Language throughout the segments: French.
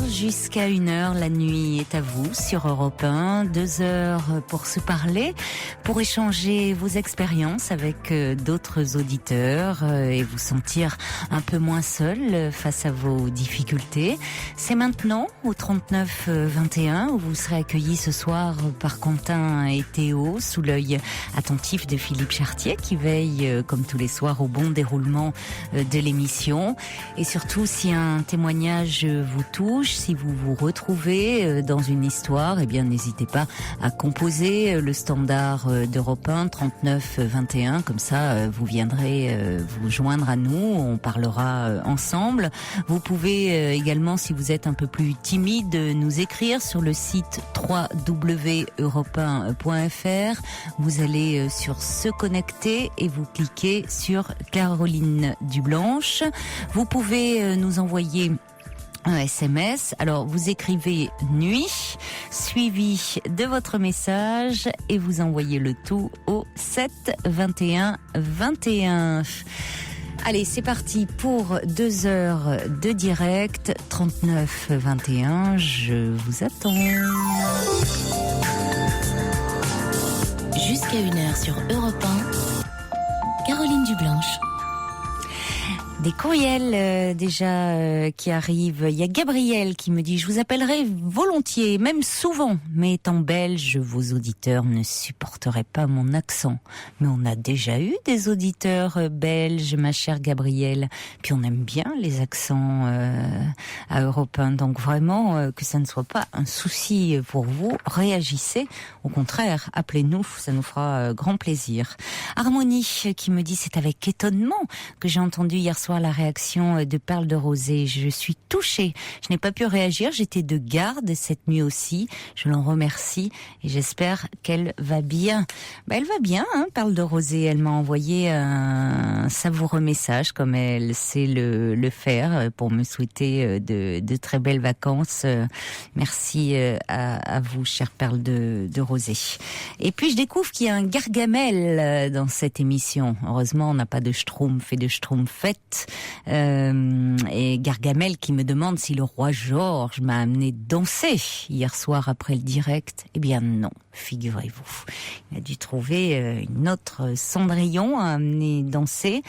Jusqu'à 1h, la nuit est à vous sur Europe 1. 2 heures pour se parler, pour échanger vos expériences avec d'autres auditeurs et vous sentir un peu moins seul face à vos difficultés. C'est maintenant au 39 21 où vous serez accueillis ce soir par Quentin et Théo sous l'œil attentif de Philippe Chartier qui veille comme tous les soirs au bon déroulement de l'émission. Et surtout, si un témoignage vous touche, si vous vous retrouvez dans une histoire, eh bien n'hésitez pas à composer le standard d'Europe 1 39 21, comme ça vous viendrez vous joindre à nous, on parlera ensemble. Vous pouvez également, si vous êtes un peu plus timide, nous écrire sur le site www.europe1.fr. Vous allez sur se connecter et vous cliquez sur Caroline Dublanche. Vous pouvez nous envoyer un SMS. Alors, vous écrivez nuit, suivi de votre message et vous envoyez le tout au 7 21 21. Allez, c'est parti pour 2 heures de direct, 39 21. Je vous attends. Jusqu'à 1h sur Europe 1, Caroline Dublanche. Des courriels déjà qui arrivent. Il y a Gabriel qui me dit « Je vous appellerai volontiers, même souvent, mais étant belge, vos auditeurs ne supporteraient pas mon accent. » Mais on a déjà eu des auditeurs belges, ma chère Gabrielle. Puis on aime bien les accents à Europe 1. Donc vraiment, que ça ne soit pas un souci pour vous, réagissez. Au contraire, appelez-nous, ça nous fera grand plaisir. Harmonie qui me dit « C'est avec étonnement que j'ai entendu hier soir la réaction de Perle de Rosée. Je suis touchée. Je n'ai pas pu réagir. J'étais de garde cette nuit aussi. Je l'en remercie et j'espère qu'elle va bien. Elle va bien, hein, Perle de Rosée. Elle m'a envoyé un savoureux message comme elle sait le faire pour me souhaiter de très belles vacances. Merci à vous, chère Perle de Rosée. Et puis je découvre qu'il y a un Gargamel dans cette émission. Heureusement, on n'a pas de Schtroumpf et de Schtroumpfette. Et Gargamel qui me demande si le roi Georges m'a amené danser hier soir après le direct. Eh bien non, figurez-vous. Il a dû trouver une autre Cendrillon à amener danser.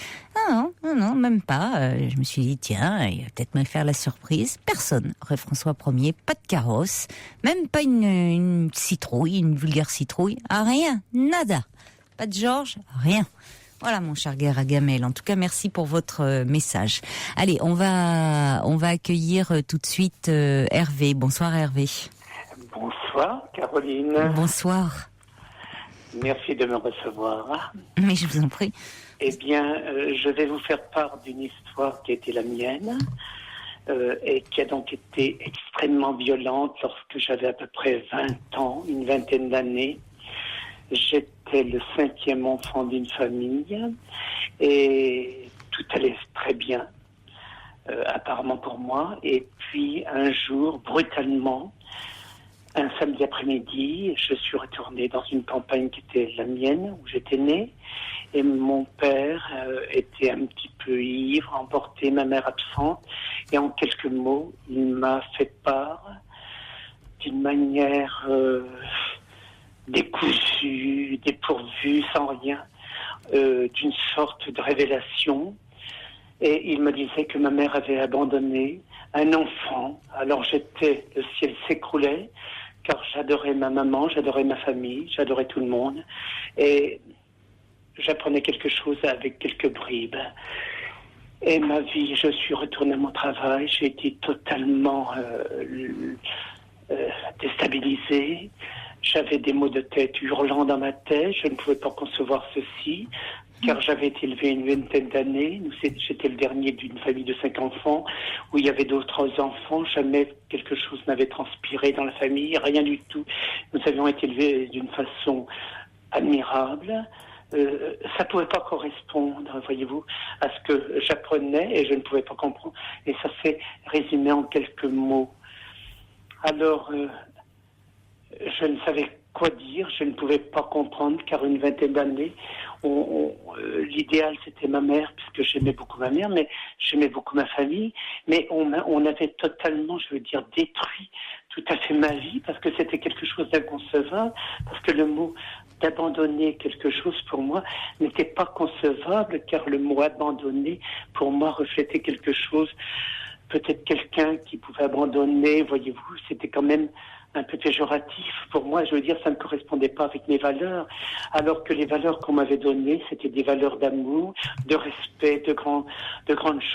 Ah non, même pas. Je me suis dit, tiens, il va peut-être me faire la surprise. Personne. François Ier, pas de carrosse, même pas une citrouille, une vulgaire citrouille. Ah, rien, nada. Pas de Georges, rien. Voilà mon cher Gargamel. En tout cas, merci pour votre message. Allez, on va accueillir tout de suite Hervé. Bonsoir Hervé. Bonsoir Caroline. Bonsoir. Merci de me recevoir. Mais je vous en prie. Eh bien, je vais vous faire part d'une histoire qui a été la mienne et qui a donc été extrêmement violente lorsque j'avais à peu près 20 ans, une vingtaine d'années. J'étais le 5e enfant d'une famille et tout allait très bien, apparemment pour moi. Et puis un jour, brutalement, un samedi après-midi, je suis retourné dans une campagne qui était la mienne, où j'étais né. Et mon père était un petit peu ivre, emporté, ma mère absente. Et en quelques mots, il m'a fait part d'une manière décousue, dépourvue, sans rien, d'une sorte de révélation. Et il me disait que ma mère avait abandonné un enfant. Alors le ciel s'écroulait, car j'adorais ma maman, j'adorais ma famille, j'adorais tout le monde. Et j'apprenais quelque chose avec quelques bribes. Et ma vie, je suis retournée à mon travail, j'ai été totalement déstabilisée. J'avais des maux de tête hurlant dans ma tête, je ne pouvais pas concevoir ceci, car j'avais été élevé une vingtaine d'années. J'étais le dernier d'une famille de 5 enfants, où il y avait d'autres enfants. Jamais quelque chose n'avait transpiré dans la famille, rien du tout. Nous avions été élevés d'une façon admirable. Ça ne pouvait pas correspondre, voyez-vous, à ce que j'apprenais et je ne pouvais pas comprendre. Et ça s'est résumé en quelques mots. Alors, je ne savais quoi dire, je ne pouvais pas comprendre, car une vingtaine d'années, l'idéal c'était ma mère, puisque j'aimais beaucoup ma mère, mais j'aimais beaucoup ma famille, mais on avait totalement, je veux dire, détruit tout à fait ma vie, parce que c'était quelque chose d'inconcevable, parce que le mot d'abandonner quelque chose pour moi n'était pas concevable, car le mot abandonner pour moi reflétait quelque chose, peut-être quelqu'un qui pouvait abandonner, voyez-vous, c'était quand même un peu péjoratif pour moi. Je veux dire, ça ne correspondait pas avec mes valeurs, alors que les valeurs qu'on m'avait données, c'était des valeurs d'amour, de respect, de grandes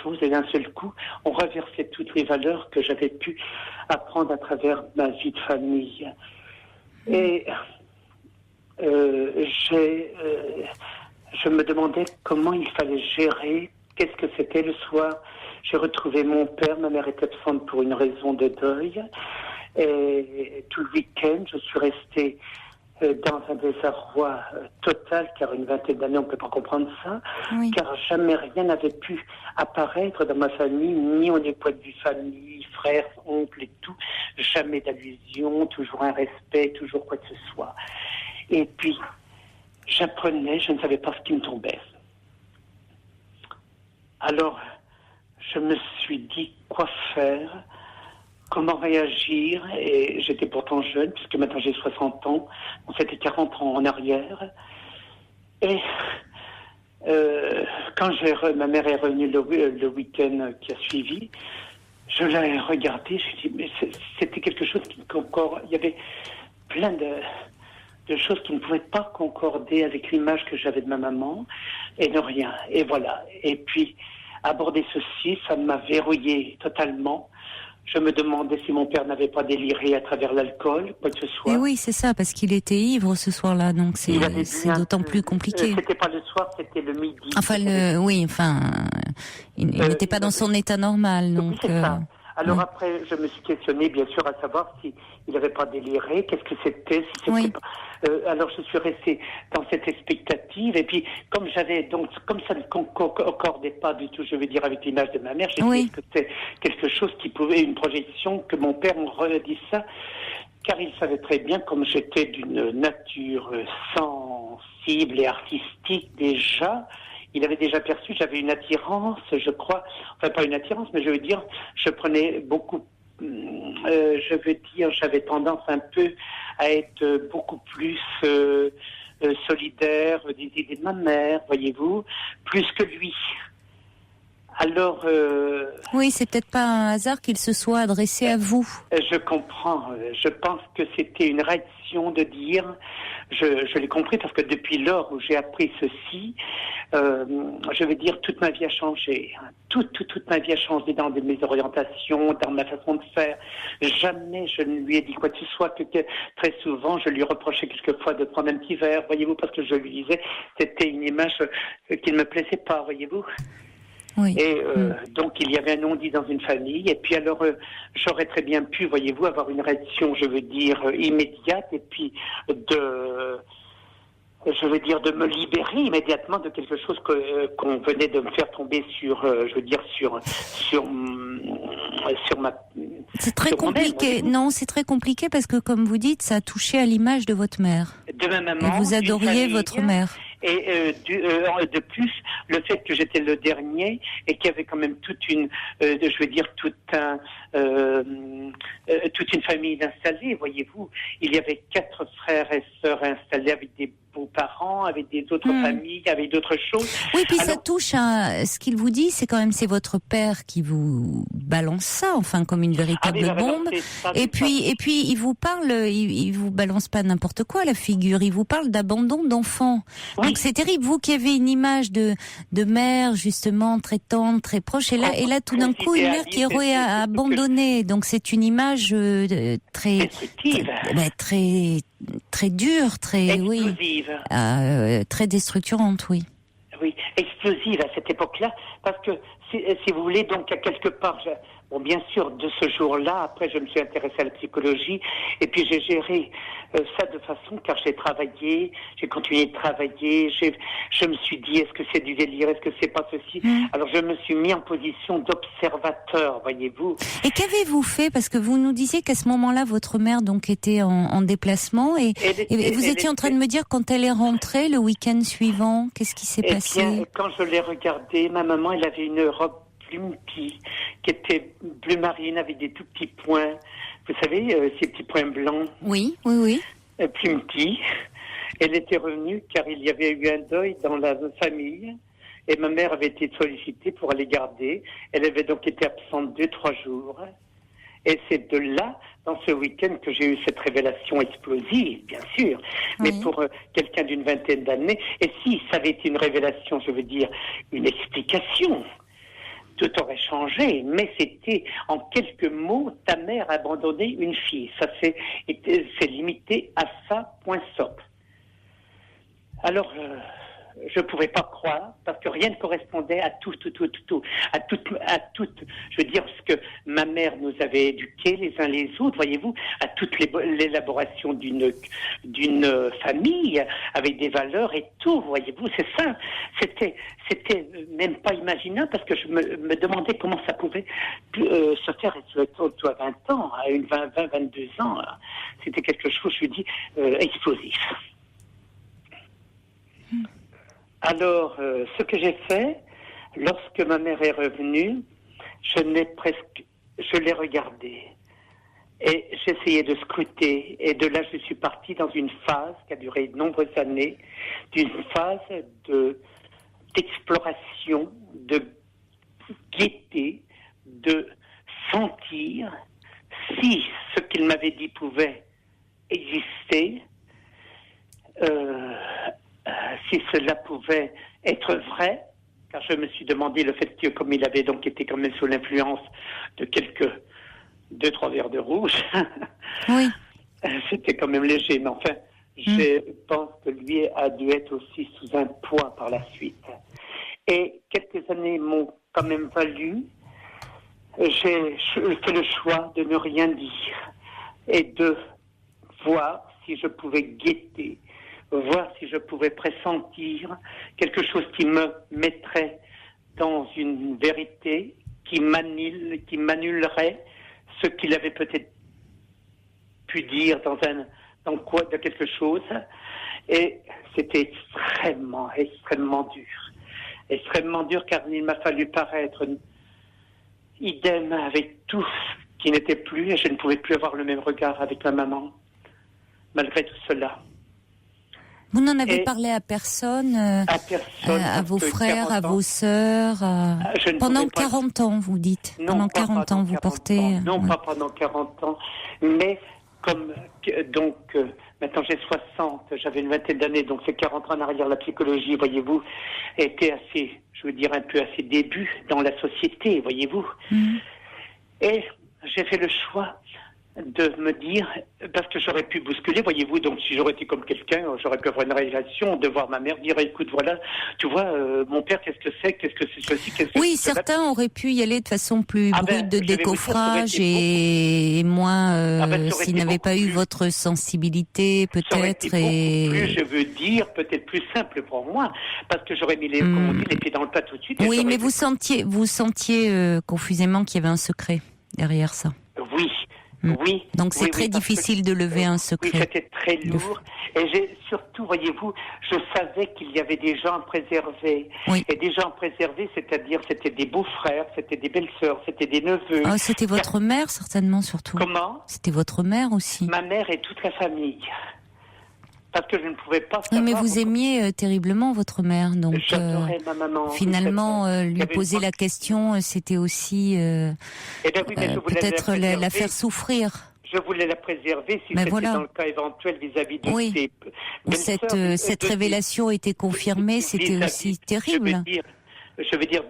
choses, et d'un seul coup, on reversait toutes les valeurs que j'avais pu apprendre à travers ma vie de famille. Et je me demandais comment il fallait gérer, qu'est-ce que c'était le soir. J'ai retrouvé mon père, ma mère était absente pour une raison de deuil, et tout le week-end, je suis restée dans un désarroi total, car une vingtaine d'années, on ne peut pas comprendre ça, oui. Car jamais rien n'avait pu apparaître dans ma famille, ni au point de vue famille, frères, oncles et tout, jamais d'allusion, toujours un respect, toujours quoi que ce soit. Et puis, j'apprenais, je ne savais pas ce qui me tombait. Alors, je me suis dit quoi faire, comment réagir, et j'étais pourtant jeune, puisque maintenant j'ai 60 ans, donc c'était 40 ans en arrière. Et quand ma mère est revenue le week-end qui a suivi, je l'ai regardée, je me suis dit, mais c'était quelque chose qui encore, il y avait plein de choses qui ne pouvaient pas concorder avec l'image que j'avais de ma maman, et de rien, et voilà. Et puis, aborder ceci, ça m'a verrouillé totalement. Je me demandais si mon père n'avait pas déliré à travers l'alcool, quoi que ce soit. Et oui, c'est ça, parce qu'il était ivre ce soir-là, donc c'est d'autant plus compliqué. C'était pas le soir, c'était le midi. Il n'était pas dans son état normal, donc. Oui, c'est ça. Alors après, je me suis questionné, bien sûr, à savoir s'il n'avait pas déliré, qu'est-ce que c'était, si c'était pas... alors je suis restée dans cette expectative, et puis comme ça ne concordait pas du tout, je veux dire, avec l'image de ma mère, j'ai dit que c'était quelque chose qui pouvait, une projection, que mon père me redit ça, car il savait très bien, comme j'étais d'une nature sensible et artistique déjà, il avait déjà perçu, j'avais une attirance, je crois, enfin pas une attirance, mais je veux dire, je prenais beaucoup, j'avais tendance un peu à être beaucoup plus solidaire des idées de ma mère, voyez-vous, plus que lui. Alors... Oui, c'est peut-être pas un hasard qu'il se soit adressé à vous. Je comprends. Je pense que c'était une réaction de dire... Je l'ai compris parce que depuis lors où j'ai appris ceci, je veux dire, toute ma vie a changé. Toute ma vie a changé dans mes orientations, dans ma façon de faire. Jamais je ne lui ai dit quoi que ce soit, que très souvent je lui reprochais quelquefois de prendre un petit verre, voyez-vous, parce que je lui disais, c'était une image qui ne me plaisait pas, voyez-vous. Oui. Et donc il y avait un non-dit dans une famille, et puis alors j'aurais très bien pu, voyez-vous, avoir une réaction, je veux dire, immédiate, et puis de me libérer immédiatement de quelque chose qu'on venait de me faire tomber sur ma... C'est très compliqué. Non, c'est très compliqué parce que, comme vous dites, ça a touché à l'image de votre mère. De ma maman. Et vous adoriez votre mère. Et de plus, le fait que j'étais le dernier et qu'il y avait quand même toute une famille installée, voyez-vous. Il y avait 4 frères et sœurs installés avec des vos parents, avec des autres familles, avec d'autres choses. Oui, puis ça touche à ce qu'il vous dit, c'est quand même c'est votre père qui vous balance ça, enfin comme une véritable bombe. Et puis il vous parle, il vous balance pas n'importe quoi à la figure, il vous parle d'abandon d'enfants. Oui. Donc c'est terrible, vous qui avez une image de mère justement très tendre, très proche, et là tout d'un coup une mère qui est abandonnée. Donc c'est une image très dure, très explosive. Très déstructurante, oui. Oui, explosive à cette époque-là, parce que si vous voulez, donc à quelque part, bon, bien sûr, de ce jour-là, après, je me suis intéressée à la psychologie, et puis j'ai géré ça de façon, car j'ai travaillé, j'ai continué de travailler, je me suis dit, est-ce que c'est du délire, est-ce que c'est pas ceci? Alors je me suis mis en position d'observateur, voyez-vous. Et qu'avez-vous fait? Parce que vous nous disiez qu'à ce moment-là, votre mère donc était en déplacement, et vous étiez en train de me dire quand elle est rentrée le week-end suivant, qu'est-ce qui s'est passé? Bien, quand je l'ai regardée, ma maman, elle avait une robe qui était bleu marine avec des tout petits points. Vous savez, ces petits points blancs. Oui. Plus petits. Elle était revenue car il y avait eu un deuil dans la famille et ma mère avait été sollicitée pour aller garder. Elle avait donc été absente 2-3 jours. Et c'est de là, dans ce week-end, que j'ai eu cette révélation explosive, bien sûr. Mais pour quelqu'un d'une vingtaine d'années, et si ça avait été une révélation, je veux dire, une explication, tout aurait changé, mais c'était en quelques mots, ta mère a abandonné une fille. Ça c'est limité à ça, point stop. Alors, je pouvais pas croire, parce que rien ne correspondait à tout, à toute, je veux dire, ce que ma mère nous avait éduqués les uns les autres, voyez-vous, à toute l'élaboration d'une famille, avec des valeurs et tout, voyez-vous, c'est ça. C'était même pas imaginable, parce que je me demandais comment ça pouvait se faire, et surtout à 20 ans, à 22 ans, c'était quelque chose, je lui dis, explosif. Alors, ce que j'ai fait, lorsque ma mère est revenue, je l'ai regardée. Et j'essayais de scruter. Et de là, je suis partie dans une phase qui a duré de nombreuses années, d'une phase d'exploration, de gaieté, de sentir si ce qu'il m'avait dit pouvait exister, si cela pouvait être vrai, car je me suis demandé le fait que, comme il avait donc été quand même sous l'influence de quelques 2-3 verres de rouge, oui. C'était quand même léger, mais enfin, je pense que lui a dû être aussi sous un poids par la suite. Et quelques années m'ont quand même valu, j'ai fait le choix de ne rien dire et de voir si je pouvais guetter, voir si je pouvais pressentir quelque chose qui me mettrait dans une vérité qui m'annulerait ce qu'il avait peut-être pu dire dans quelque chose. Et c'était extrêmement dur, car il m'a fallu paraître idem avec tout ce qui n'était plus, et je ne pouvais plus avoir le même regard avec ma maman, malgré tout cela. Vous n'en avez parlé à personne, à vos frères, à vos sœurs, pendant 40 ans, vous dites. Non, pendant 40 ans, vous portez... Non, pas pendant 40 ans, mais comme, donc, maintenant j'ai 60, j'avais une vingtaine d'années, donc c'est 40 ans en arrière, la psychologie, voyez-vous, était assez, je veux dire, un peu à ses débuts dans la société, voyez-vous. Et j'ai fait le choix de me dire, parce que j'aurais pu bousculer, voyez-vous, donc si j'aurais été comme quelqu'un, j'aurais pu avoir une réalisation, de voir ma mère dire, écoute, voilà, tu vois, mon père, qu'est-ce que c'est ceci, qu'est-ce que oui, certains auraient pu y aller de façon plus brute, de décoffrage et moins, s'ils n'avaient pas eu votre sensibilité, peut-être. Plus, je veux dire, peut-être plus simple pour moi, parce que j'aurais mis les pieds dans le plat tout de suite. Oui, mais vous sentiez confusément qu'il y avait un secret derrière ça. Oui. Donc c'est très difficile de lever un secret. Oui, c'était très lourd. Et surtout, voyez-vous, je savais qu'il y avait des gens préservés. Oui. Et des gens préservés, c'est-à-dire c'était des beaux-frères, c'était des belles-sœurs, c'était des neveux. Ah, c'était votre mère, certainement, surtout. Comment ? C'était votre mère aussi. Ma mère et toute la famille. parce que je ne pouvais pas Oui, savoir... mais vous aimiez terriblement votre mère, donc J'adorais ma maman. finalement, lui poser la question, c'était aussi peut-être la faire souffrir. Je voulais la préserver si c'était dans le cas éventuel vis-à-vis de ses belle-sœurs. Cette révélation était confirmée, c'était aussi terrible. Je veux dire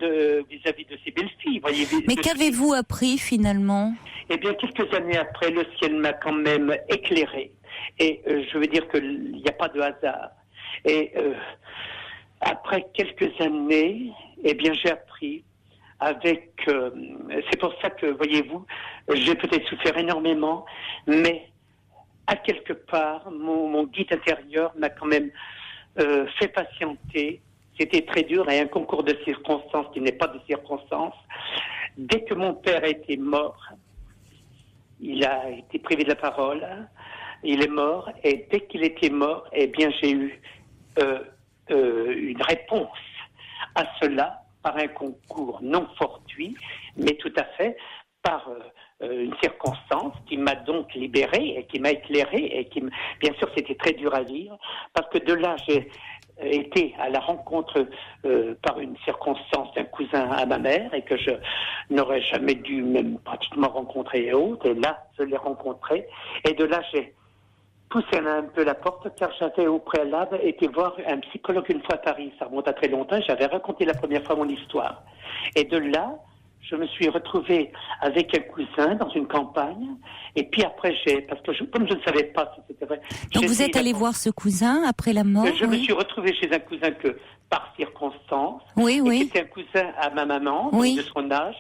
vis-à-vis de ses belles-filles. Mais qu'avez-vous appris finalement? Eh bien, quelques années après, le ciel m'a quand même éclairé. Et je veux dire qu'il n'y a pas de hasard. Et après quelques années, eh bien, j'ai appris avec... c'est pour ça que, voyez-vous, j'ai peut-être souffert énormément, mais à quelque part, mon guide intérieur m'a quand même fait patienter. C'était très dur et un concours de circonstances qui n'est pas de circonstances. Dès que mon père était mort, il a été privé de la parole, il est mort, et dès qu'il était mort, eh bien, j'ai eu une réponse à cela par un concours non fortuit, mais tout à fait par une circonstance qui m'a donc libéré et qui m'a éclairé et qui, bien sûr, c'était très dur à vivre, parce que de là, j'ai été à la rencontre par une circonstance d'un cousin à ma mère et que je n'aurais jamais dû même pratiquement rencontrer et autres. Et là, je l'ai rencontré. Et de là, j'ai poussé un peu la porte car j'avais au préalable été voir un psychologue une fois à Paris. Ça remonte à très longtemps. J'avais raconté la première fois mon histoire. Et de là, je me suis retrouvé avec un cousin dans une campagne. Et puis après, parce que comme je ne savais pas si c'était vrai... Donc vous êtes allé voir ce cousin après la mort? Je me suis retrouvé chez un cousin que, par circonstance, oui. c'était un cousin à ma maman, de son âge.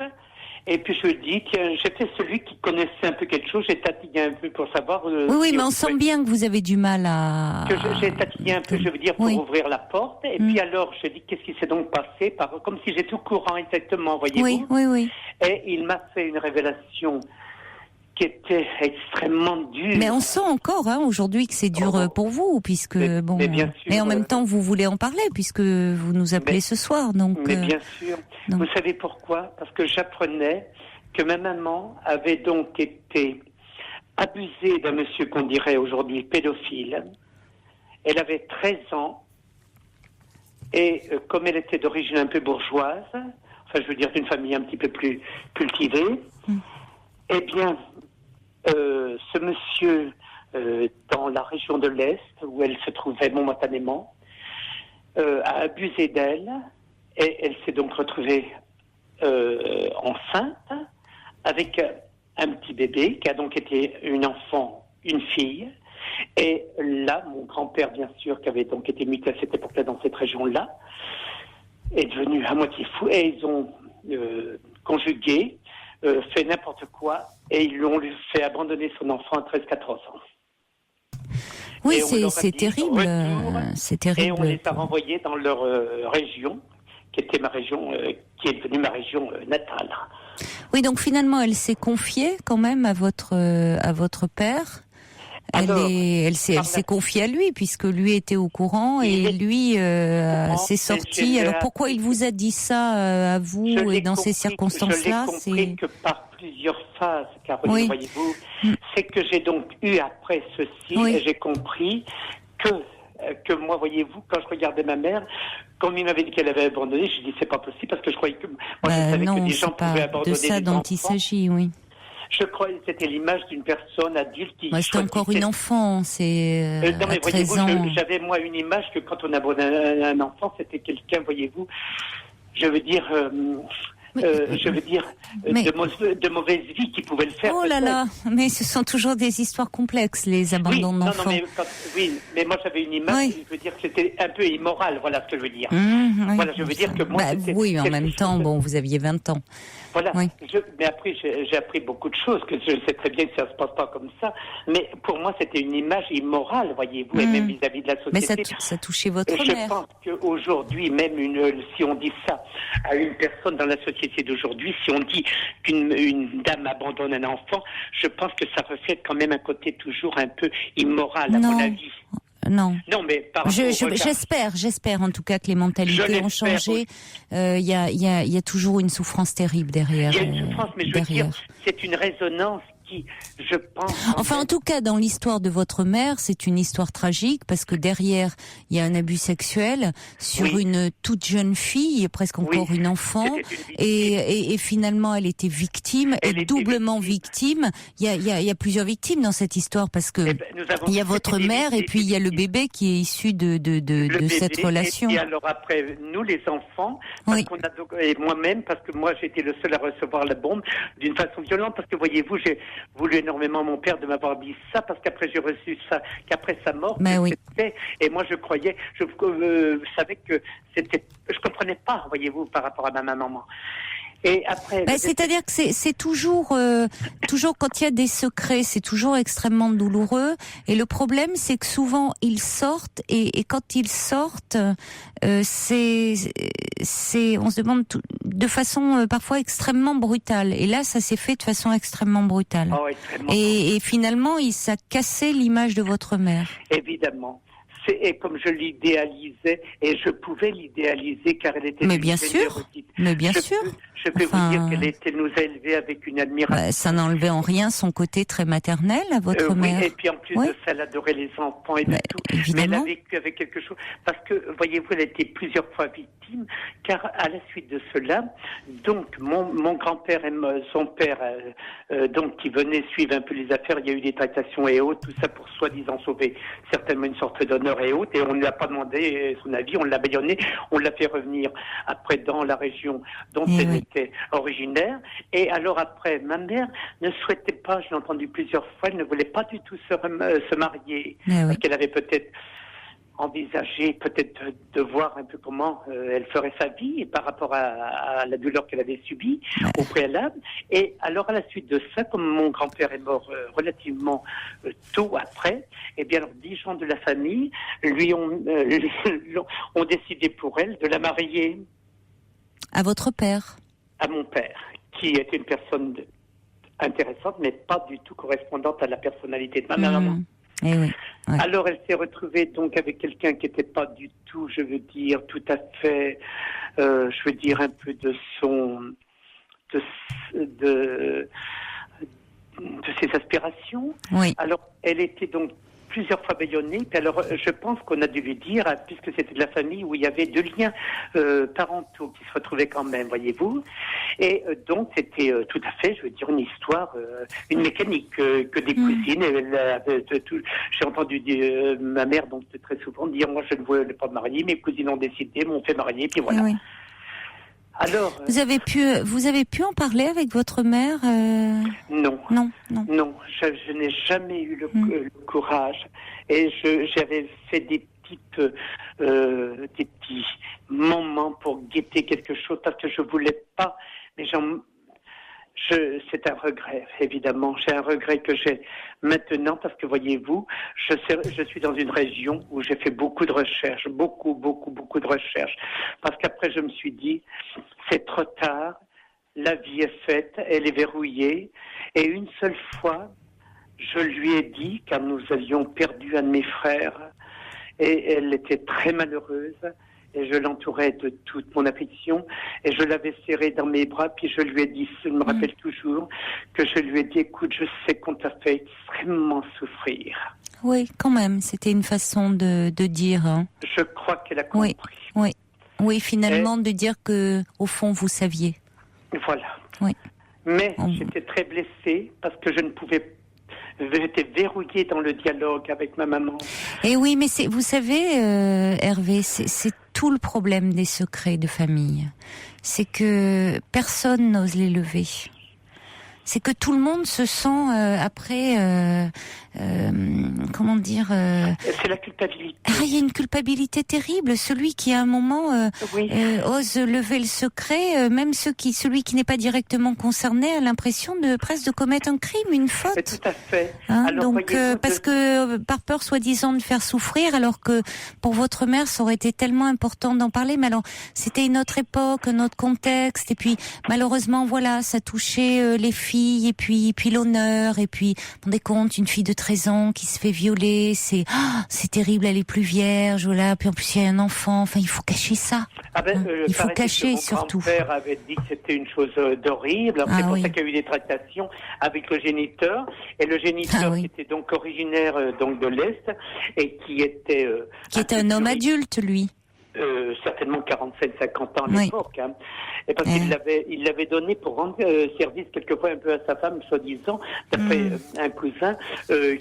Et puis je lui dis, tiens, j'étais celui qui connaissait un peu quelque chose, j'ai tatillé un peu pour savoir... oui, mais on sent bien que vous avez du mal à... Que j'ai tatillé un peu, je veux dire, pour ouvrir la porte. Et puis alors, je dis, qu'est-ce qui s'est donc passé comme si j'étais au courant exactement, voyez-vous. Oui. Et il m'a fait une révélation qui était extrêmement dure. Mais on sent encore aujourd'hui que c'est dur pour vous, puisque mais bien sûr, et en même temps vous voulez en parler puisque vous nous appelez ce soir, donc. Mais bien sûr. Vous savez pourquoi? Parce que j'apprenais que ma maman avait donc été abusée d'un monsieur qu'on dirait aujourd'hui pédophile. Elle avait 13 ans et comme elle était d'origine un peu bourgeoise, enfin je veux dire d'une famille un petit peu plus cultivée, eh bien ce monsieur, dans la région de l'Est, où elle se trouvait momentanément, a abusé d'elle, et elle s'est donc retrouvée enceinte, avec un petit bébé, qui a donc été une fille, et là, mon grand-père, bien sûr, qui avait donc été muté à cette époque-là, dans cette région-là, est devenu à moitié fou, et ils ont conjugué, fait n'importe quoi, et ils l'ont fait abandonner son enfant à 13-14 ans. Oui, c'est terrible. C'est terrible. Et on les a renvoyés dans leur région, qui était ma région, qui est devenue ma région natale. Oui, donc finalement, elle s'est confiée quand même à votre père. Elle s'est confiée à lui puisque lui était au courant et lui s'est sorti. Alors pourquoi il vous a dit ça à vous et dans ces circonstances-là? Je l'ai compris que par plusieurs phases, Caroline, voyez-vous. C'est que j'ai donc eu après ceci et j'ai compris que moi, voyez-vous, quand je regardais ma mère, comme il m'avait dit qu'elle avait abandonné, je dis c'est pas possible parce que je croyais que je savais que des gens pouvaient abandonner de ça des dont enfants. il s'agit, oui. Je croyais que c'était l'image d'une personne adulte qui... C'était encore une enfant, c'est non, mais à 13 ans. J'avais moi une image que quand on abandonnait un enfant, c'était quelqu'un, voyez-vous, je veux dire, de mauvaise vie qui pouvait le faire. Oh là là, mais ce sont toujours des histoires complexes, les abandons d'enfants. Mais moi j'avais une image, je veux dire que c'était un peu immoral, voilà ce que je veux dire. Voilà, je veux dire que moi... oui, en même temps, vous aviez 20 ans. Voilà, mais après j'ai appris beaucoup de choses, que je sais très bien que ça ne se passe pas comme ça, mais pour moi c'était une image immorale, voyez-vous, et même vis-à-vis de la société. Mais ça touchait votre mère. Je pense qu'aujourd'hui, même si on dit ça à une personne dans la société d'aujourd'hui, si on dit qu'une dame abandonne un enfant, je pense que ça reflète quand même un côté toujours un peu immoral, à mon avis. Non, mais j'espère en tout cas que les mentalités ont changé. Il y a toujours une souffrance terrible derrière. Il y a une souffrance, mais je veux dire, c'est une résonance dit, je pense... Enfin, en tout cas, dans l'histoire de votre mère, c'est une histoire tragique parce que derrière, il y a un abus sexuel sur une toute jeune fille, presque encore une enfant, et finalement, elle était victime, doublement victime. Il y a plusieurs victimes dans cette histoire parce que il y a votre mère et puis il y a le bébé qui est issu de cette relation. Et alors après, nous les enfants, parce qu'on a, et moi-même, parce que moi j'étais le seul à recevoir la bombe d'une façon violente, parce que voyez-vous, j'ai voulu énormément mon père de m'avoir dit ça, parce qu'après j'ai reçu ça, qu'après sa mort, et moi je croyais, je savais que c'était, je comprenais pas, voyez-vous, par rapport à ma maman. Et après, c'est-à-dire que c'est toujours quand il y a des secrets, c'est toujours extrêmement douloureux. Et le problème, c'est que souvent ils sortent et quand ils sortent, on se demande de façon parfois extrêmement brutale. Et là, ça s'est fait de façon extrêmement brutale. Et finalement, ça a cassé l'image de votre mère. Évidemment. Et comme je l'idéalisais, et je pouvais l'idéaliser car elle était... Mais bien sûr, Je peux vous dire qu'elle nous a élevés avec une admiration. Ça n'enlevait en rien son côté très maternel à votre mère. Et puis en plus de ça, elle adorait les enfants et tout. Évidemment. Mais elle a vécu avec quelque chose. Parce que, voyez-vous, elle a été plusieurs fois victime, car à la suite de cela, donc mon grand-père et son père, donc qui venaient suivre un peu les affaires, il y a eu des tractations et autres, tout ça pour soi-disant sauver certainement une sorte d'honneur et autres, et on ne lui a pas demandé son avis, on l'a bâillonné, on l'a fait revenir après dans la région dont elle était originaire. Et alors après, ma mère ne souhaitait pas, je l'ai entendu plusieurs fois, elle ne voulait pas du tout se marier, parce qu'elle avait peut-être envisagé de voir un peu comment elle ferait sa vie par rapport à la douleur qu'elle avait subie au préalable. Et alors à la suite de ça, comme mon grand-père est mort relativement tôt après, eh bien alors 10 gens de la famille lui ont décidé pour elle de la marier. À votre père? À mon père, qui était une personne intéressante, mais pas du tout correspondante à la personnalité de ma maman. Alors elle s'est retrouvée donc avec quelqu'un qui n'était pas du tout, je veux dire, tout à fait, je veux dire un peu de ses aspirations. Alors elle était donc plusieurs fois bâillonnée. Puis alors, je pense qu'on a dû lui dire, puisque c'était de la famille où il y avait 2 liens parentaux qui se retrouvaient quand même, voyez-vous. Et donc, c'était tout à fait, je veux dire, une histoire, une mécanique que des cousines. J'ai entendu ma mère donc très souvent dire, moi, je ne voulais pas me marier, mes cousines ont décidé, m'ont fait marier, puis voilà. Alors, vous avez pu en parler avec votre mère Non. Je n'ai jamais eu le courage. Et j'avais fait des petits moments pour guetter quelque chose parce que je voulais pas. Mais c'est un regret, évidemment. J'ai un regret que j'ai maintenant parce que, voyez-vous, je suis dans une région où j'ai fait beaucoup de recherches, beaucoup de recherches. Parce qu'après, je me suis dit, c'est trop tard, la vie est faite, elle est verrouillée. Et une seule fois, je lui ai dit, car nous avions perdu un de mes frères, et elle était très malheureuse, et je l'entourais de toute mon affection, et je l'avais serrée dans mes bras, puis je lui ai dit, je me rappelle toujours, que je lui ai dit, écoute, je sais qu'on t'a fait extrêmement souffrir. Oui, quand même, c'était une façon de dire. Hein. Je crois qu'elle a compris. Oui, finalement, de dire que, au fond, vous saviez. Voilà. Mais j'étais très blessée, parce que je ne pouvais pas. J'étais verrouillée dans le dialogue avec ma maman. Et oui, mais vous savez, Hervé, c'est tout le problème des secrets de famille. C'est que personne n'ose les lever. C'est que tout le monde se sent après, comment dire c'est la culpabilité. Il y a une culpabilité terrible. Celui qui à un moment ose lever le secret, même celui qui n'est pas directement concerné a l'impression presque de commettre un crime, une faute. Tout à fait. Alors, donc parce que par peur soi-disant de faire souffrir, alors que pour votre mère ça aurait été tellement important d'en parler. Mais alors c'était une autre époque, un autre contexte, et puis malheureusement voilà, ça touchait les filles. fille, et puis l'honneur, et puis, vous vous rendez compte, une fille de 13 ans qui se fait violer, c'est terrible, elle est plus vierge, voilà, puis en plus il y a un enfant, enfin il faut cacher ça. Il faut cacher surtout. Mon grand-père avait dit que c'était une chose d'horrible, c'est pour ça qu'il y a eu des tractations avec le géniteur, et le géniteur qui était donc originaire donc de l'Est, et qui était un homme adulte, lui. Certainement 47-50 ans à l'époque, hein. Et parce qu'il l'avait donné pour rendre service quelquefois un peu à sa femme, soi-disant, d'après un cousin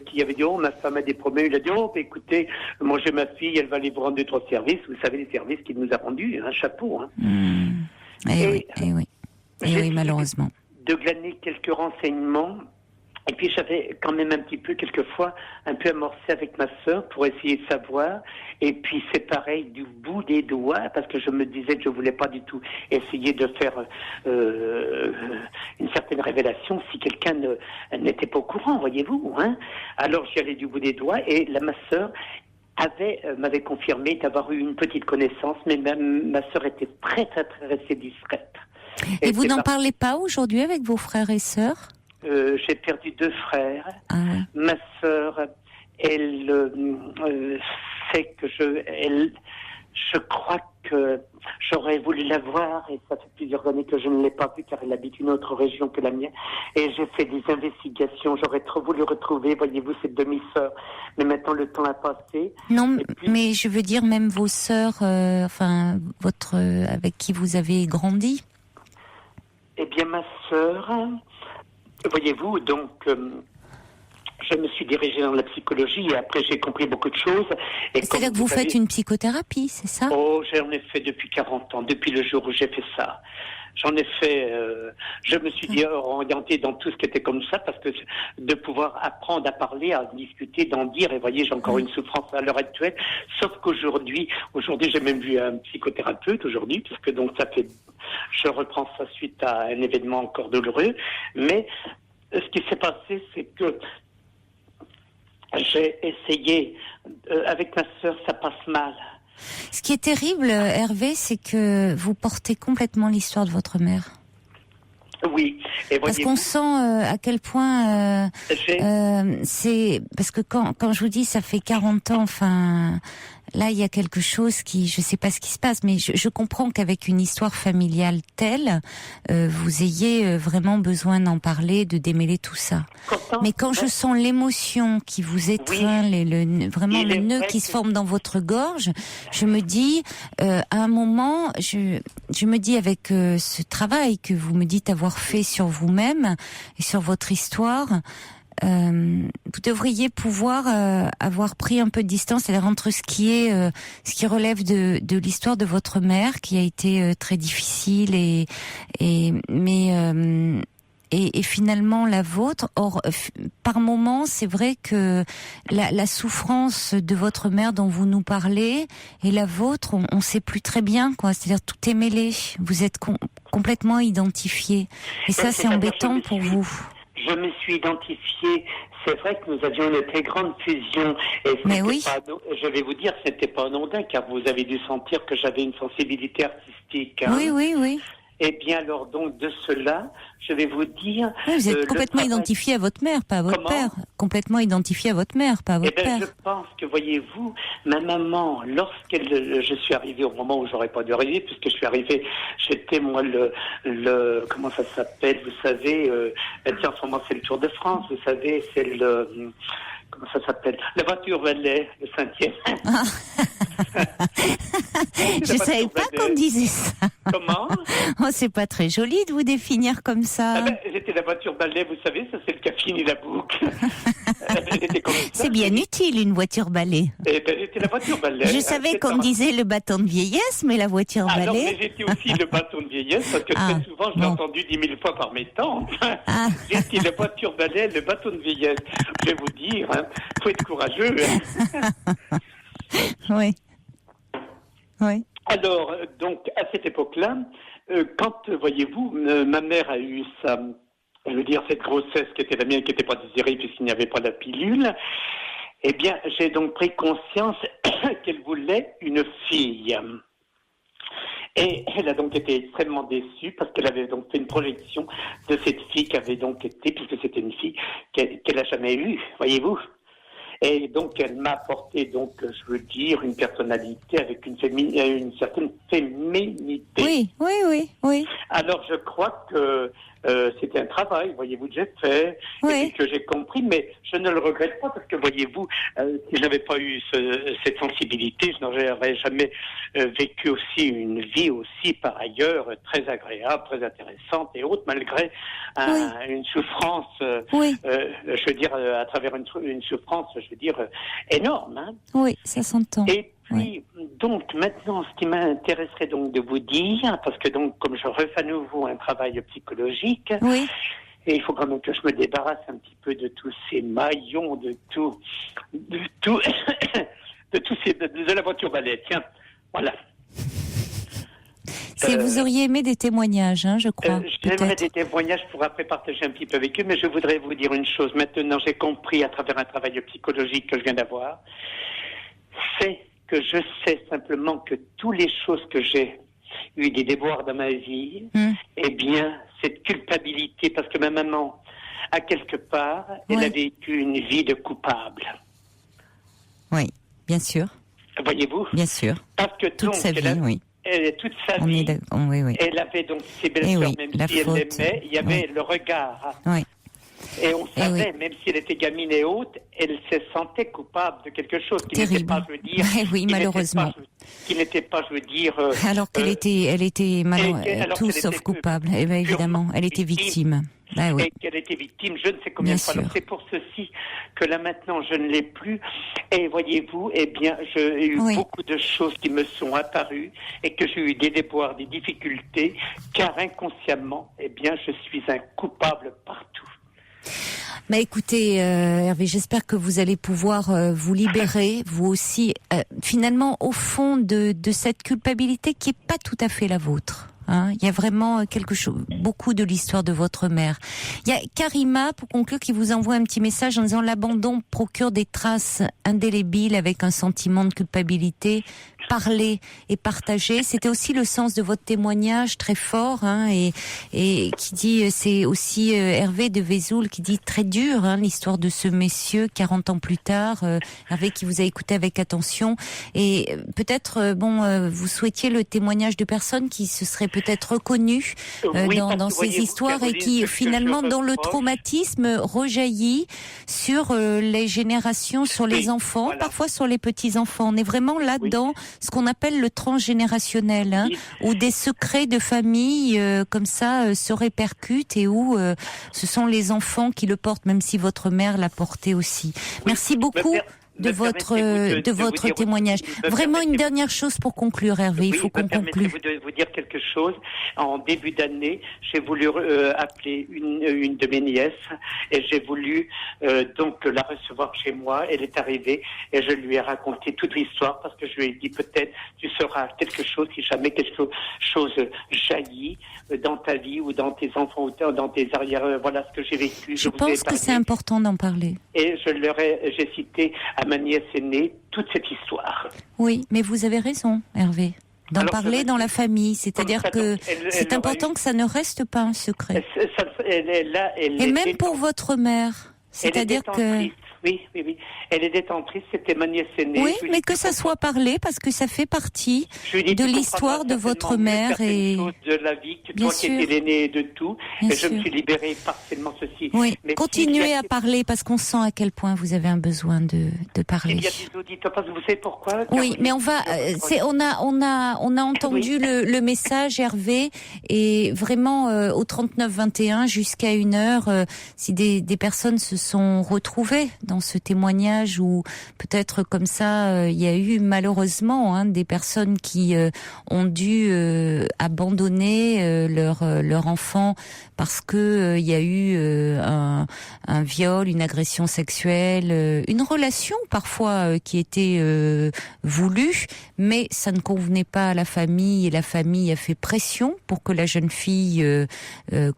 qui avait dit ma femme a des problèmes. Il a dit écoutez, moi j'ai ma fille, elle va aller vous rendre 2-3 services. Vous savez les services qu'il nous a rendus, un chapeau. Hein. Et oui, malheureusement. De glaner quelques renseignements. Et puis j'avais quand même un petit peu, quelquefois, un peu amorcé avec ma sœur pour essayer de savoir. Et puis c'est pareil du bout des doigts, parce que je me disais que je voulais pas du tout essayer de faire une certaine révélation si quelqu'un n'était pas au courant, voyez-vous. Hein. Alors j'y allais du bout des doigts, et ma sœur m'avait confirmé d'avoir eu une petite connaissance, mais ma sœur était très, très, très restée discrète. Et vous n'en parlez pas aujourd'hui avec vos frères et sœurs ? J'ai perdu 2 frères. Ma sœur, elle sait que je crois que j'aurais voulu la voir, et ça fait plusieurs années que je ne l'ai pas vue car elle habite une autre région que la mienne. Et j'ai fait des investigations. J'aurais trop voulu retrouver, voyez-vous, cette demi-sœur. Mais maintenant le temps a passé. Non, mais je veux dire même vos sœurs, avec qui vous avez grandi. Eh bien, ma sœur. Voyez-vous, donc, je me suis dirigé dans la psychologie et après j'ai compris beaucoup de choses. C'est-à-dire que vous faites une psychothérapie, c'est ça ? J'en ai fait depuis 40 ans, depuis le jour où j'ai fait ça. J'en ai fait, je me suis orienté dans tout ce qui était comme ça, parce que de pouvoir apprendre à parler, à discuter, d'en dire, et voyez, j'ai encore une souffrance à l'heure actuelle, sauf qu'aujourd'hui j'ai même vu un psychothérapeute aujourd'hui, puisque donc je reprends ça suite à un événement encore douloureux, mais ce qui s'est passé, c'est que j'ai essayé, avec ma sœur, ça passe mal. Ce qui est terrible, Hervé, c'est que vous portez complètement l'histoire de votre mère. Oui. Et parce qu'on sent à quel point c'est... Parce que quand je vous dis ça fait 40 ans, enfin... Là, il y a quelque chose qui... Je sais pas ce qui se passe, mais je comprends qu'avec une histoire familiale telle, vous ayez vraiment besoin d'en parler, de démêler tout ça. Mais quand je sens l'émotion qui vous étreint, vraiment le nœud qui se forme dans votre gorge, je me dis, à un moment, je me dis avec ce travail que vous me dites avoir fait sur vous-même et sur votre histoire... vous devriez pouvoir avoir pris un peu de distance, c'est-à-dire entre ce qui relève de l'histoire de votre mère, qui a été très difficile, et finalement la vôtre. Or, par moments, c'est vrai que la souffrance de votre mère dont vous nous parlez et la vôtre, on sait plus très bien, quoi. C'est-à-dire tout est mêlé. Vous êtes complètement identifié, et ça, c'est embêtant pour vous. Je me suis identifié. C'est vrai que nous avions une très grande fusion. Et mais oui. Je vais vous dire, c'était pas anodin, car vous avez dû sentir que j'avais une sensibilité artistique. Hein. Oui. Eh bien, alors, donc, de cela, je vais vous dire... Oui, vous êtes complètement identifié à votre mère, pas à votre père. Complètement identifié à votre mère, pas à votre père. Je pense que, voyez-vous, ma maman, je suis arrivé au moment où j'aurais pas dû arriver, puisque je suis arrivé, j'étais, moi, comment ça s'appelle, vous savez, tiens, en ce moment, c'est le Tour de France, vous savez, c'est comment ça s'appelle, la voiture balai, le 5e. Je savais pas qu'on disait ça. Comment? C'est pas très joli de vous définir comme ça. J'étais la voiture balai, vous savez, ça c'est le qui a fini la boucle. C'est bien utile, une voiture balai. J'étais la voiture balai. Je savais qu'on disait le bâton de vieillesse, mais la voiture balai... non, mais j'étais aussi le bâton de vieillesse, parce que très souvent, je l'ai entendu 10 000 fois par mes tantes. J'étais la voiture balai, le bâton de vieillesse. Je vais vous dire, faut être courageux. Oui. Alors, donc, à cette époque-là, quand, voyez-vous, ma mère a eu cette grossesse qui était la mienne, qui n'était pas désirée puisqu'il n'y avait pas la pilule, eh bien, j'ai donc pris conscience qu'elle voulait une fille. Et elle a donc été extrêmement déçue parce qu'elle avait donc fait une projection de cette fille qui avait donc été, puisque c'était une fille qu'elle n'a jamais eue, voyez-vous. Et donc, elle m'a apporté, donc, je veux dire, une personnalité avec une certaine féminité. Oui. Alors, je crois que c'était un travail, voyez-vous, que j'ai fait, et que j'ai compris, mais je ne le regrette pas, parce que, voyez-vous, si je n'avais pas eu cette sensibilité, je n'aurais jamais vécu aussi une vie aussi, par ailleurs, très agréable, très intéressante et autres, malgré une souffrance, je veux dire, à travers une souffrance, je veux dire, énorme. Hein. Oui, ça s'entend. Et puis, donc, maintenant, ce qui m'intéresserait donc de vous dire, parce que donc, comme je refais à nouveau un travail psychologique, et il faut quand même que je me débarrasse un petit peu de tous ces maillons, de la voiture balai. Tiens, voilà. Vous auriez aimé des témoignages, hein, je crois. J'aimerais des témoignages pour après partager un petit peu avec eux, mais je voudrais vous dire une chose. Maintenant, j'ai compris à travers un travail psychologique que je viens d'avoir, c'est que je sais simplement que toutes les choses que j'ai eu des déboires dans ma vie, eh bien, cette culpabilité, parce que ma maman, à quelque part, elle a vécu une vie de coupable. Oui, bien sûr. Voyez-vous ? Bien sûr. Parce que toute sa vie, toute sa vie, oui. Elle avait donc ses belles-sœurs, même si elle l'aimait, il y avait le regard. Oui. Et on savait, même si elle était gamine et haute, elle se sentait coupable de quelque chose qui n'était pas, je veux dire... malheureusement. Qui n'était pas, je veux dire... alors qu'elle était tout sauf coupable, évidemment. Elle était victime. Et qu'elle était victime, je ne sais combien de fois. Alors c'est pour ceci que là maintenant je ne l'ai plus. Et voyez-vous, eh bien, j'ai eu beaucoup de choses qui me sont apparues et que j'ai eu des déboires, des difficultés, car inconsciemment, eh bien, je suis un coupable partout. Bah écoutez, Hervé, j'espère que vous allez pouvoir vous libérer, vous aussi, finalement, au fond de cette culpabilité qui est pas tout à fait la vôtre. Hein, il y a vraiment quelque chose, beaucoup de l'histoire de votre mère. Il y a Karima, pour conclure, qui vous envoie un petit message en disant: l'abandon procure des traces indélébiles avec un sentiment de culpabilité. Parler et partager, c'était aussi le sens de votre témoignage très fort, hein, et qui dit, c'est aussi Hervé de Vesoul qui dit très dur, hein, l'histoire de ce monsieur 40 ans plus tard, Hervé qui vous a écouté avec attention, et peut-être vous souhaitiez le témoignage de personnes qui se seraient peut-être reconnues dans ces histoires et qui finalement dans le traumatisme rejaillit sur les générations, sur les enfants, parfois sur les petits-enfants. On est vraiment là-dedans, ce qu'on appelle le transgénérationnel, hein, où des secrets de famille comme ça se répercutent et où ce sont les enfants qui le portent, même si votre mère l'a porté aussi. Merci beaucoup de votre témoignage. Vraiment une dernière chose pour conclure, Hervé, il faut qu'on conclue. De vous dire quelque chose. En début d'année, j'ai voulu appeler une de mes nièces et j'ai voulu donc la recevoir chez moi. Elle est arrivée et je lui ai raconté toute l'histoire parce que je lui ai dit peut-être tu sauras quelque chose si jamais quelque chose jaillit dans ta vie ou dans tes enfants ou dans tes arrières. Voilà ce que j'ai vécu. Je pense que c'est important d'en parler. Et j'ai cité à ma nièce aînée toute cette histoire. Oui, mais vous avez raison, Hervé. D'en parler dans la famille, c'est-à-dire que c'est important que ça ne reste pas un secret. Et même pour votre mère, c'est-à-dire que... Oui. Elle est détentrice, c'était ma nièce aînée. Oui, mais que ça soit parlé, parce que ça fait partie de l'histoire de votre mère et de la vie, que toi qui étais l'aînée de tout, et je me suis libérée partiellement ceci. Oui, continuez à parler, parce qu'on sent à quel point vous avez un besoin de parler. Il y a des auditeurs, parce que vous savez pourquoi? Oui, mais on a entendu le message, Hervé, et vraiment au 39-21 jusqu'à 1h, si des personnes se sont retrouvées dans ce témoignage où peut-être comme ça il y a eu malheureusement des personnes qui ont dû abandonner leur enfant parce que il y a eu un viol, une agression sexuelle, une relation parfois qui était voulue, mais ça ne convenait pas à la famille et la famille a fait pression pour que la jeune fille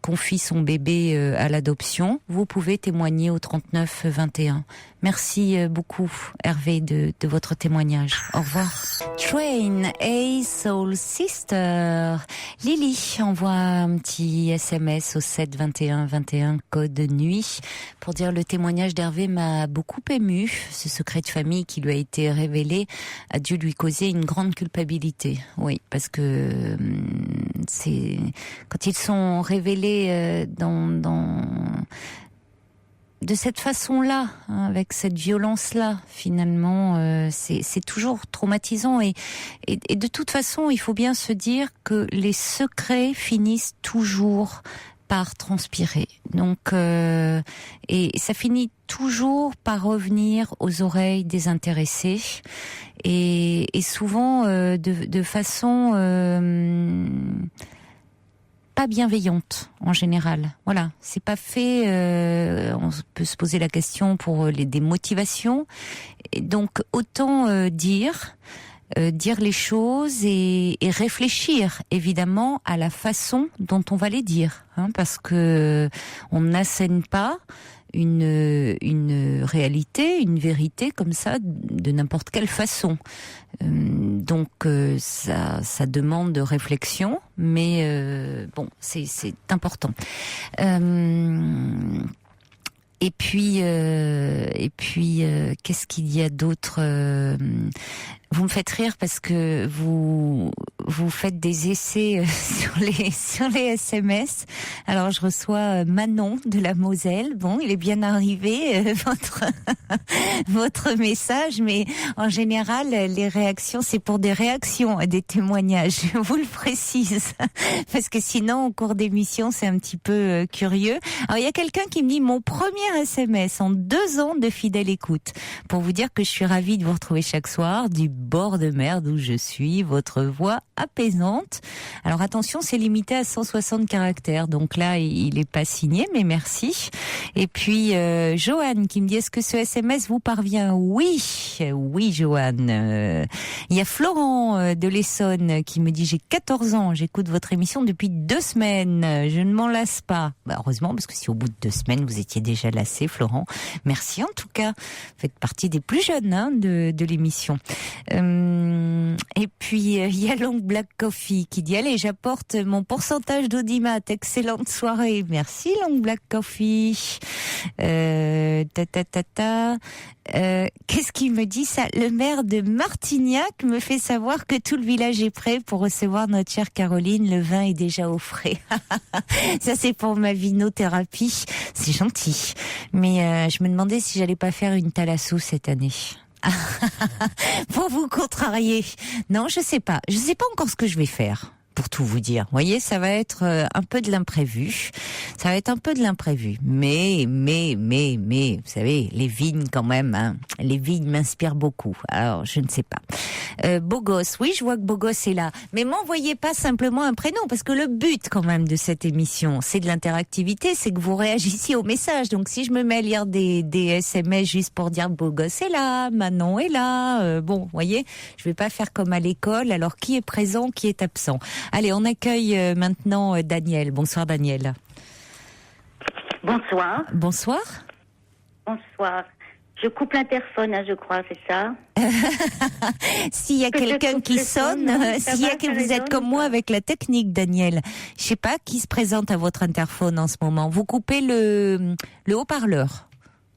confie son bébé à l'adoption. Vous pouvez témoigner au 39-21. Merci beaucoup, Hervé, de votre témoignage. Au revoir. Train, Hey Soul Sister. Lily envoie un petit SMS au 7 21 21 code nuit pour dire le témoignage d'Hervé m'a beaucoup ému. Ce secret de famille qui lui a été révélé a dû lui causer une grande culpabilité. Oui, parce que c'est quand ils sont révélés de cette façon-là, hein, avec cette violence-là, finalement, c'est toujours traumatisant. Et de toute façon, il faut bien se dire que les secrets finissent toujours par transpirer. Donc, et ça finit toujours par revenir aux oreilles des intéressés, et souvent de façon pas bienveillante en général. Voilà, c'est pas fait. On peut se poser la question pour des motivations. Et donc autant dire les choses et réfléchir évidemment à la façon dont on va les dire, hein, parce que on n'assène pas une réalité, une vérité comme ça de n'importe quelle façon. Donc ça demande de réflexion, mais bon, c'est important. Et puis, qu'est-ce qu'il y a d'autre? Vous me faites rire parce que vous faites des essais sur les SMS. Alors je reçois Manon de la Moselle. Bon, il est bien arrivé votre message, mais en général les réactions c'est pour des réactions à des témoignages. Je vous le précise parce que sinon au cours d'émission c'est un petit peu curieux. Alors il y a quelqu'un qui me dit mon premier SMS en 2 ans de fidèle écoute pour vous dire que je suis ravie de vous retrouver chaque soir du bord de mer d'où je suis, votre voix apaisante. Alors attention, c'est limité à 160 caractères, donc là il est pas signé, mais merci. Et puis Joanne qui me dit est-ce que ce SMS vous parvient? Oui, Joanne. Il y a Florent de l'Essonne qui me dit j'ai 14 ans, j'écoute votre émission depuis 2 semaines, je ne m'en lasse pas. Bah, heureusement, parce que si au bout de 2 semaines vous étiez déjà lassé, Florent, merci en tout cas, vous faites partie des plus jeunes hein, de l'émission. Et puis il y a Long Black Coffee qui dit allez, j'apporte mon pourcentage d'audimat, excellente soirée, merci Long Black Coffee. Qu'est-ce qu'il me dit ça? Le maire de Martignac me fait savoir que tout le village est prêt pour recevoir notre chère Caroline, le vin est déjà au frais. Ça c'est pour ma vinothérapie, c'est gentil, mais je me demandais si j'allais pas faire une thalasso cette année. Pour vous contrarier. Non, je sais pas encore ce que je vais faire. Pour tout vous dire, vous voyez, ça va être un peu de l'imprévu. Mais, vous savez, les vignes quand même, hein, les vignes m'inspirent beaucoup. Alors, je ne sais pas. Beau gosse, oui, je vois que Beau gosse est là. Mais m'envoyez pas simplement un prénom, parce que le but quand même de cette émission, c'est de l'interactivité, c'est que vous réagissiez au message. Donc si je me mets à lire des SMS juste pour dire Beau gosse est là, Manon est là, bon, vous voyez, je vais pas faire comme à l'école. Alors qui est présent, qui est absent? Allez, on accueille maintenant Daniel. Bonsoir Daniel. Bonsoir. Bonsoir. Bonsoir. Je coupe l'interphone, hein, je crois, c'est ça? S'il y a quelqu'un qui sonne, vous êtes comme moi avec la technique, Daniel. Je sais pas qui se présente à votre interphone en ce moment. Vous coupez le haut-parleur.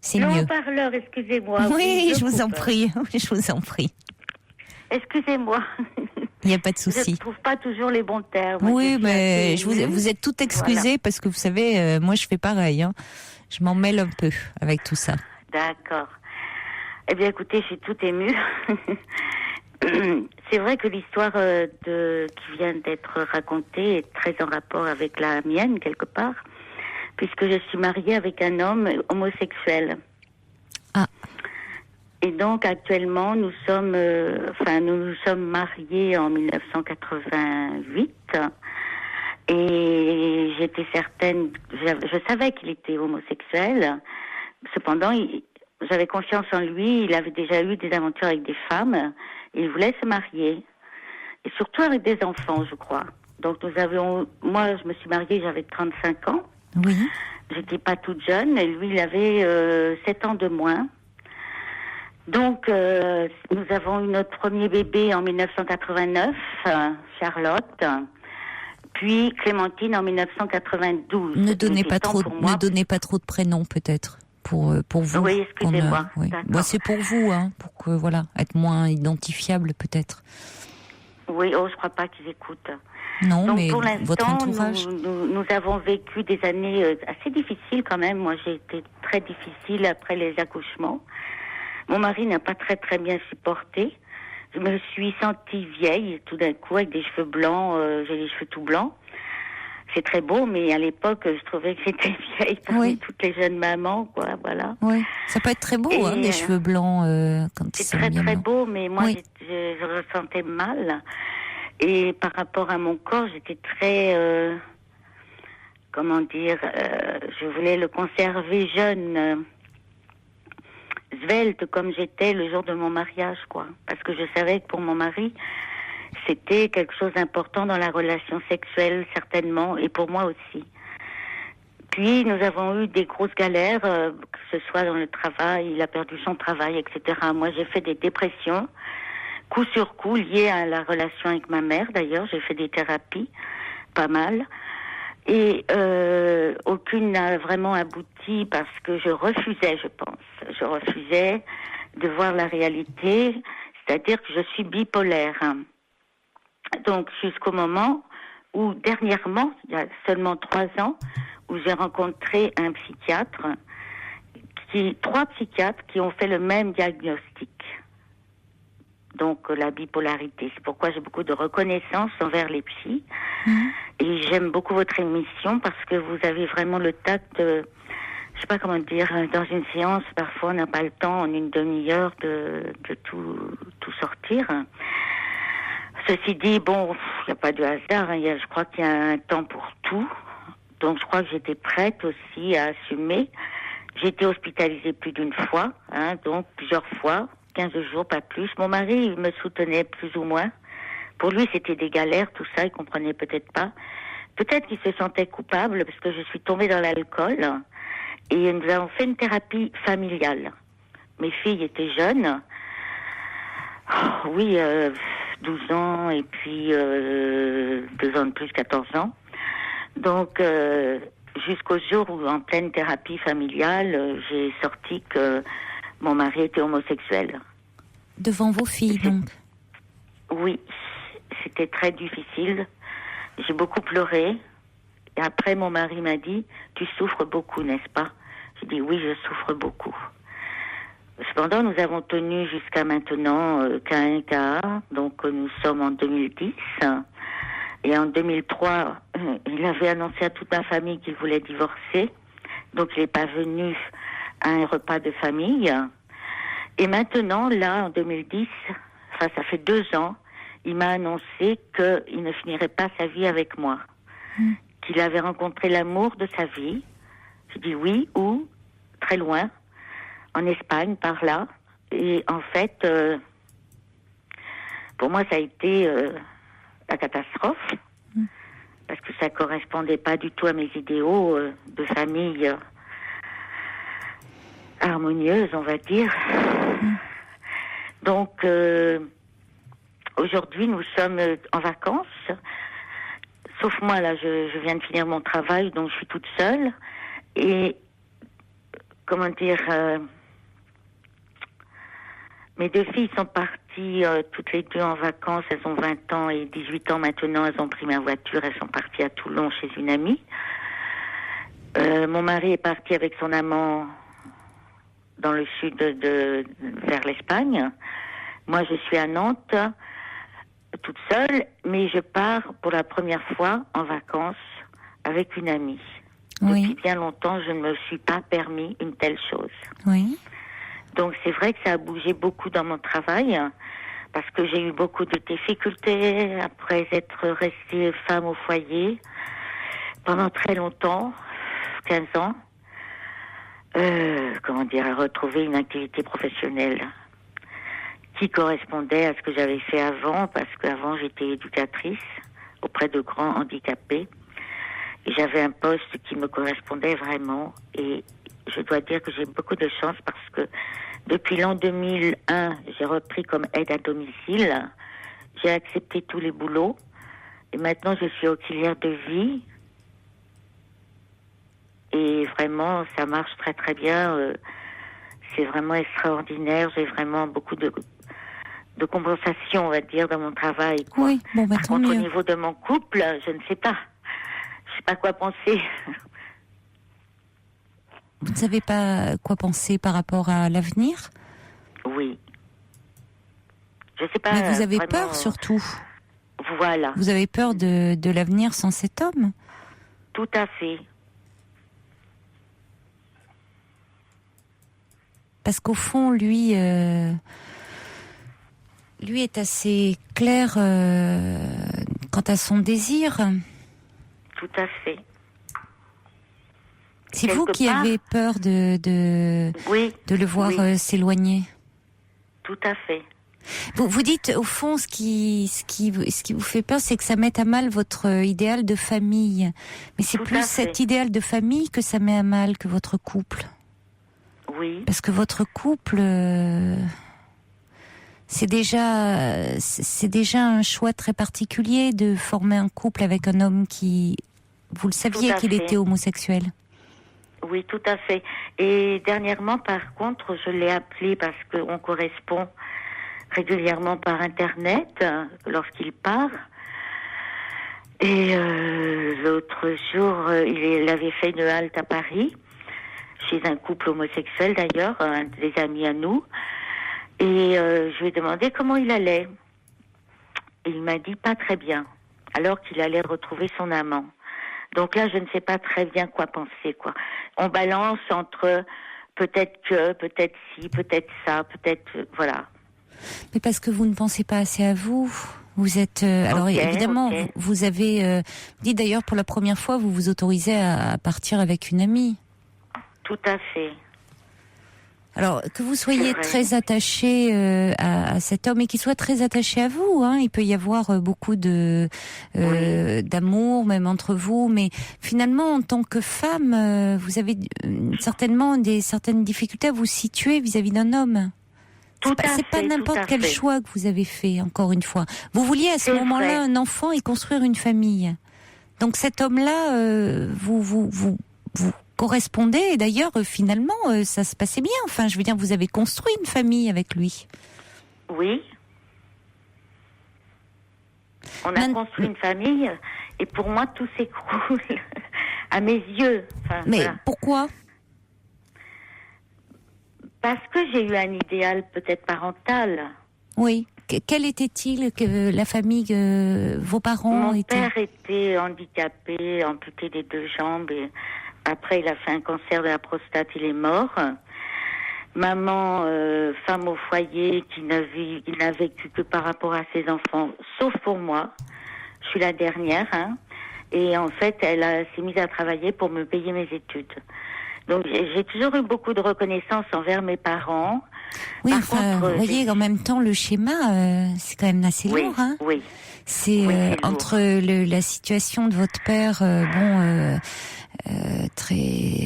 C'est mieux. Le haut-parleur, excusez-moi. Oui, je vous en prie. Excusez-moi. Il n'y a pas de souci. Je ne trouve pas toujours les bons termes. Oui, mais vous êtes tout excusé voilà. Parce que vous savez, moi je fais pareil. Hein. Je m'en mêle un peu avec tout ça. D'accord. Eh bien, écoutez, je suis toute émue. C'est vrai que l'histoire qui vient d'être racontée est très en rapport avec la mienne, quelque part, puisque je suis mariée avec un homme homosexuel. Ah. Et donc, actuellement, nous sommes mariés en 1988. Et j'étais certaine, je savais qu'il était homosexuel. Cependant, j'avais confiance en lui. Il avait déjà eu des aventures avec des femmes. Il voulait se marier. Et surtout avec des enfants, je crois. Donc moi, je me suis mariée, j'avais 35 ans. Oui. J'étais pas toute jeune, et lui, il avait 7 ans de moins. Donc, nous avons eu notre premier bébé en 1989, Charlotte, puis Clémentine en 1992. Ne donnez pas Moi. ne donnez pas trop de prénoms, peut-être. Pour vous. Oui, excusez-moi. Oui. Bon, c'est pour vous, hein, pour que, voilà, être moins identifiable, peut-être. Oui, je crois pas qu'ils écoutent. Non, donc, mais pour l'instant, votre entourage. nous avons vécu des années assez difficiles quand même. Moi, j'ai été très difficile après les accouchements. Mon mari n'a pas très très bien supporté. Je me suis sentie vieille tout d'un coup avec des cheveux blancs. J'ai les cheveux tout blancs. C'est très beau, mais à l'époque, je trouvais que j'étais vieille parmi toutes les jeunes mamans, quoi. Voilà. Oui, ça peut être très beau, hein, des cheveux blancs quand ils sont bien blancs. C'est très beau, mais moi, je ressentais mal. Et par rapport à mon corps, j'étais très, je voulais le conserver jeune, svelte comme j'étais le jour de mon mariage, quoi. Parce que je savais que pour mon mari, c'était quelque chose d'important dans la relation sexuelle, certainement, et pour moi aussi. Puis, nous avons eu des grosses galères, que ce soit dans le travail, il a perdu son travail, etc. Moi, j'ai fait des dépressions, coup sur coup, liées à la relation avec ma mère, d'ailleurs. J'ai fait des thérapies, pas mal. Et aucune n'a vraiment abouti parce que je refusais, je pense. Je refusais de voir la réalité, c'est-à-dire que je suis bipolaire. Donc, jusqu'au moment où, dernièrement, il y a seulement 3 ans, où j'ai rencontré un psychiatre, 3 psychiatres qui ont fait le même diagnostic. Donc, la bipolarité. C'est pourquoi j'ai beaucoup de reconnaissance envers les psys. Et j'aime beaucoup votre émission parce que vous avez vraiment le tact, je sais pas comment dire, dans une séance, parfois on n'a pas le temps en une demi-heure de tout sortir. Ceci dit, bon, il n'y a pas de hasard, hein, je crois qu'il y a un temps pour tout. Donc je crois que j'étais prête aussi à assumer. J'ai été hospitalisée plus d'une fois, hein, donc plusieurs fois, 15 jours, pas plus. Mon mari, il me soutenait plus ou moins. Pour lui, c'était des galères, tout ça, il comprenait peut-être pas. Peut-être qu'il se sentait coupable parce que je suis tombée dans l'alcool et nous avons fait une thérapie familiale. Mes filles étaient jeunes. Oh, oui, 12 ans et puis 2 ans de plus, 14 ans. Donc, jusqu'au jour où, en pleine thérapie familiale, j'ai sorti que mon mari était homosexuel. Devant vos filles, donc? Oui, c'était très difficile. J'ai beaucoup pleuré. Et après, mon mari m'a dit, « Tu souffres beaucoup, n'est-ce pas ?» J'ai dit, « Oui, je souffre beaucoup. » Cependant, nous avons tenu jusqu'à maintenant qu'à un cas. Donc, nous sommes en 2010. Et en 2003, il avait annoncé à toute ma famille qu'il voulait divorcer. Donc, il n'est pas venu à un repas de famille. Et maintenant, là, en 2010, enfin, ça fait 2 ans, il m'a annoncé qu'il ne finirait pas sa vie avec moi. Qu'il avait rencontré l'amour de sa vie. J'ai dit oui, où? Très loin. En Espagne, par là. Et en fait, pour moi, ça a été la catastrophe. Parce que ça correspondait pas du tout à mes idéaux de famille harmonieuse, on va dire. Donc, aujourd'hui, nous sommes en vacances. Sauf moi, là, je viens de finir mon travail, donc je suis toute seule. Et, comment dire, mes 2 filles sont parties toutes les 2 en vacances. Elles ont 20 ans et 18 ans maintenant. Elles ont pris ma voiture. Elles sont parties à Toulon chez une amie. Mon mari est parti avec son amant dans le sud vers l'Espagne. Moi, je suis à Nantes, toute seule, mais je pars pour la première fois en vacances avec une amie. Oui. Depuis bien longtemps, je ne me suis pas permis une telle chose. Oui. Donc, c'est vrai que ça a bougé beaucoup dans mon travail, parce que j'ai eu beaucoup de difficultés après être restée femme au foyer pendant très longtemps, 15 ans. À retrouver une activité professionnelle qui correspondait à ce que j'avais fait avant, parce qu'avant j'étais éducatrice auprès de grands handicapés. Et j'avais un poste qui me correspondait vraiment. Et je dois dire que j'ai beaucoup de chance parce que depuis l'an 2001, j'ai repris comme aide à domicile. J'ai accepté tous les boulots. Et maintenant, je suis auxiliaire de vie. Et vraiment, ça marche très très bien. C'est vraiment extraordinaire. J'ai vraiment beaucoup de compensation, on va dire, dans mon travail, quoi. Oui, bon, Par tant contre, mieux. au niveau de mon couple, je ne sais pas. Je sais pas quoi penser. Vous ne savez pas quoi penser par rapport à l'avenir? Oui. Je sais pas. Mais vous avez vraiment, peur surtout. Voilà. Vous avez peur de l'avenir sans cet homme? Tout à fait. Parce qu'au fond, lui est assez clair quant à son désir. Tout à fait. C'est Quelque vous qui part- avez peur de Oui. le voir Oui. s'éloigner. Tout à fait. Vous dites, au fond, ce qui vous fait peur, c'est que ça mette à mal votre idéal de famille. Mais c'est Tout à plus fait. cet idéal de famille que ça met à mal que votre couple. Oui. Parce que votre couple, c'est déjà un choix très particulier de former un couple avec un homme qui, vous le saviez Tout à qu'il fait. était homosexuel. Oui, tout à fait. Et dernièrement, par contre, je l'ai appelé parce qu'on correspond régulièrement par Internet lorsqu'il part. Et l'autre jour, il avait fait une halte à Paris, chez un couple homosexuel d'ailleurs, un des amis à nous. Et je lui ai demandé comment il allait. Et il m'a dit pas très bien, alors qu'il allait retrouver son amant. Donc là, je ne sais pas très bien quoi penser, quoi. On balance entre peut-être que, peut-être si, peut-être ça, peut-être... voilà. Mais parce que vous ne pensez pas assez à vous. Vous êtes... alors Ok, évidemment, ok. vous avez... dit d'ailleurs pour la première fois, vous vous autorisez à partir avec une amie. Tout à fait. Alors, que vous soyez C'est vrai. très attaché à cet homme et qu'il soit très attaché à vous, hein, il peut y avoir beaucoup d'amour même entre vous, mais finalement, en tant que femme, vous avez certainement certaines difficultés à vous situer vis-à-vis d'un homme. Tout à C'est pas fait, n'importe tout à quel fait. choix que vous avez fait, encore une fois. Vous vouliez à ce C'est moment-là vrai. un enfant et construire une famille. Donc cet homme-là, vous correspondez, et d'ailleurs, finalement, ça se passait bien. Enfin, je veux dire, vous avez construit une famille avec lui. Oui. On a Maintenant- construit une famille et pour moi, tout s'écroule à mes yeux. Enfin, Mais voilà. pourquoi? Parce que j'ai eu un idéal peut-être parental. Oui. Quel était-il que la famille, vos parents Mon étaient? père était handicapé, amputé des 2 jambes. Et après, il a fait un cancer de la prostate, il est mort. Maman, femme au foyer, qui n'a vécu que par rapport à ses enfants, sauf pour moi. Je suis la dernière. Hein. Et en fait, elle s'est mise à travailler pour me payer mes études. Donc, j'ai toujours eu beaucoup de reconnaissance envers mes parents. Oui, Par enfin, contre, vous voyez, j'ai- en même temps, le schéma, c'est quand même assez Oui, lourd, hein. oui. C'est Oui, c'est lourd. entre la situation de votre père, très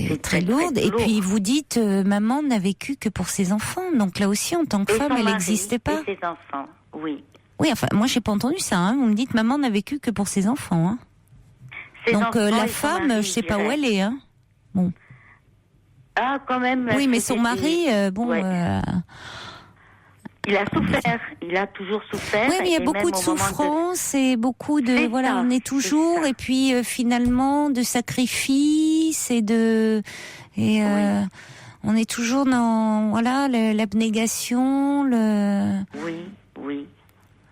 C'est très très, lourde, très et lourd. puis vous dites maman n'a vécu que pour ses enfants, donc là aussi en tant que Et femme, son elle mari n'existait pas. Et ses enfants, oui. Oui, enfin moi j'ai pas entendu ça. Hein. Vous me dites maman n'a vécu que pour ses enfants. Hein. Ses Donc enfants la et son femme, mari, je sais pas où dirais. elle est. Hein. Ah, quand même. Oui, mais c'était son mari, bon. Ouais. Il a souffert. Il a toujours souffert. Oui, mais il y a et beaucoup même de au moment souffrance et beaucoup de C'est voilà, ça, on est c'est toujours ça. et puis finalement de sacrifice et Oui. on est toujours dans voilà l'abnégation, Oui, oui.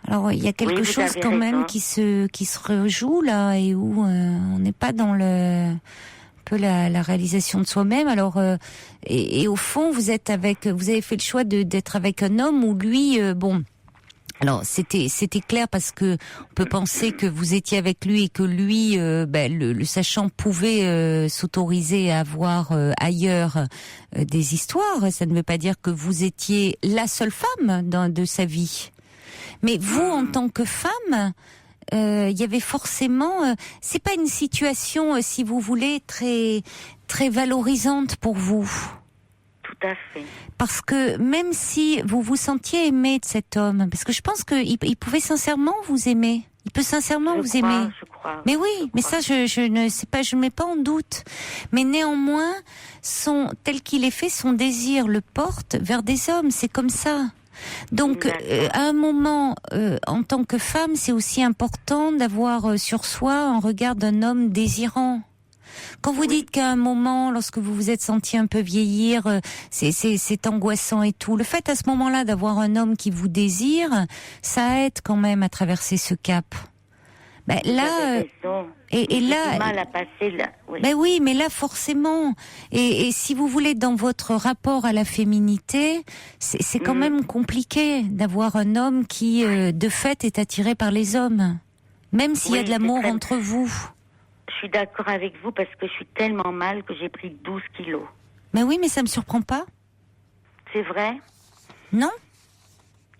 Alors il y a quelque Oui, vous chose avez quand même raison. qui se rejoue là et où on n'est pas dans un peu la réalisation de soi-même. Alors et au fond vous avez fait le choix d'être avec un homme où lui bon. Alors c'était clair parce que on peut penser que vous étiez avec lui et que lui le sachant pouvait s'autoriser à avoir ailleurs des histoires. Ça ne veut pas dire que vous étiez la seule femme de sa vie. Mais vous, en tant que femme, il y avait forcément, c'est pas une situation, si vous voulez, très très valorisante pour vous. Tout à fait. Parce que même si vous vous sentiez aimé de cet homme, parce que je pense qu'il pouvait sincèrement vous aimer. Il peut sincèrement vous aimer. Je crois. Mais oui, mais ça, je ne sais pas, je ne mets pas en doute. Mais néanmoins, tel qu'il est fait, son désir le porte vers des hommes. C'est comme ça. Donc, à un moment, en tant que femme, c'est aussi important d'avoir sur soi un regard d'un homme désirant. Quand vous dites qu'à un moment, lorsque vous vous êtes senti un peu vieillir, c'est angoissant et tout, le fait à ce moment-là d'avoir un homme qui vous désire, ça aide quand même à traverser ce cap. Ben là, et là, du mal à passer là. Oui. Ben oui, mais là forcément, et si vous voulez dans votre rapport à la féminité, c'est quand même compliqué d'avoir un homme qui, de fait, est attiré par les hommes, même s'il y a de l'amour entre vous. Je suis d'accord avec vous parce que je suis tellement mal que j'ai pris 12 kilos. Mais oui, mais ça me surprend pas. C'est vrai? Non?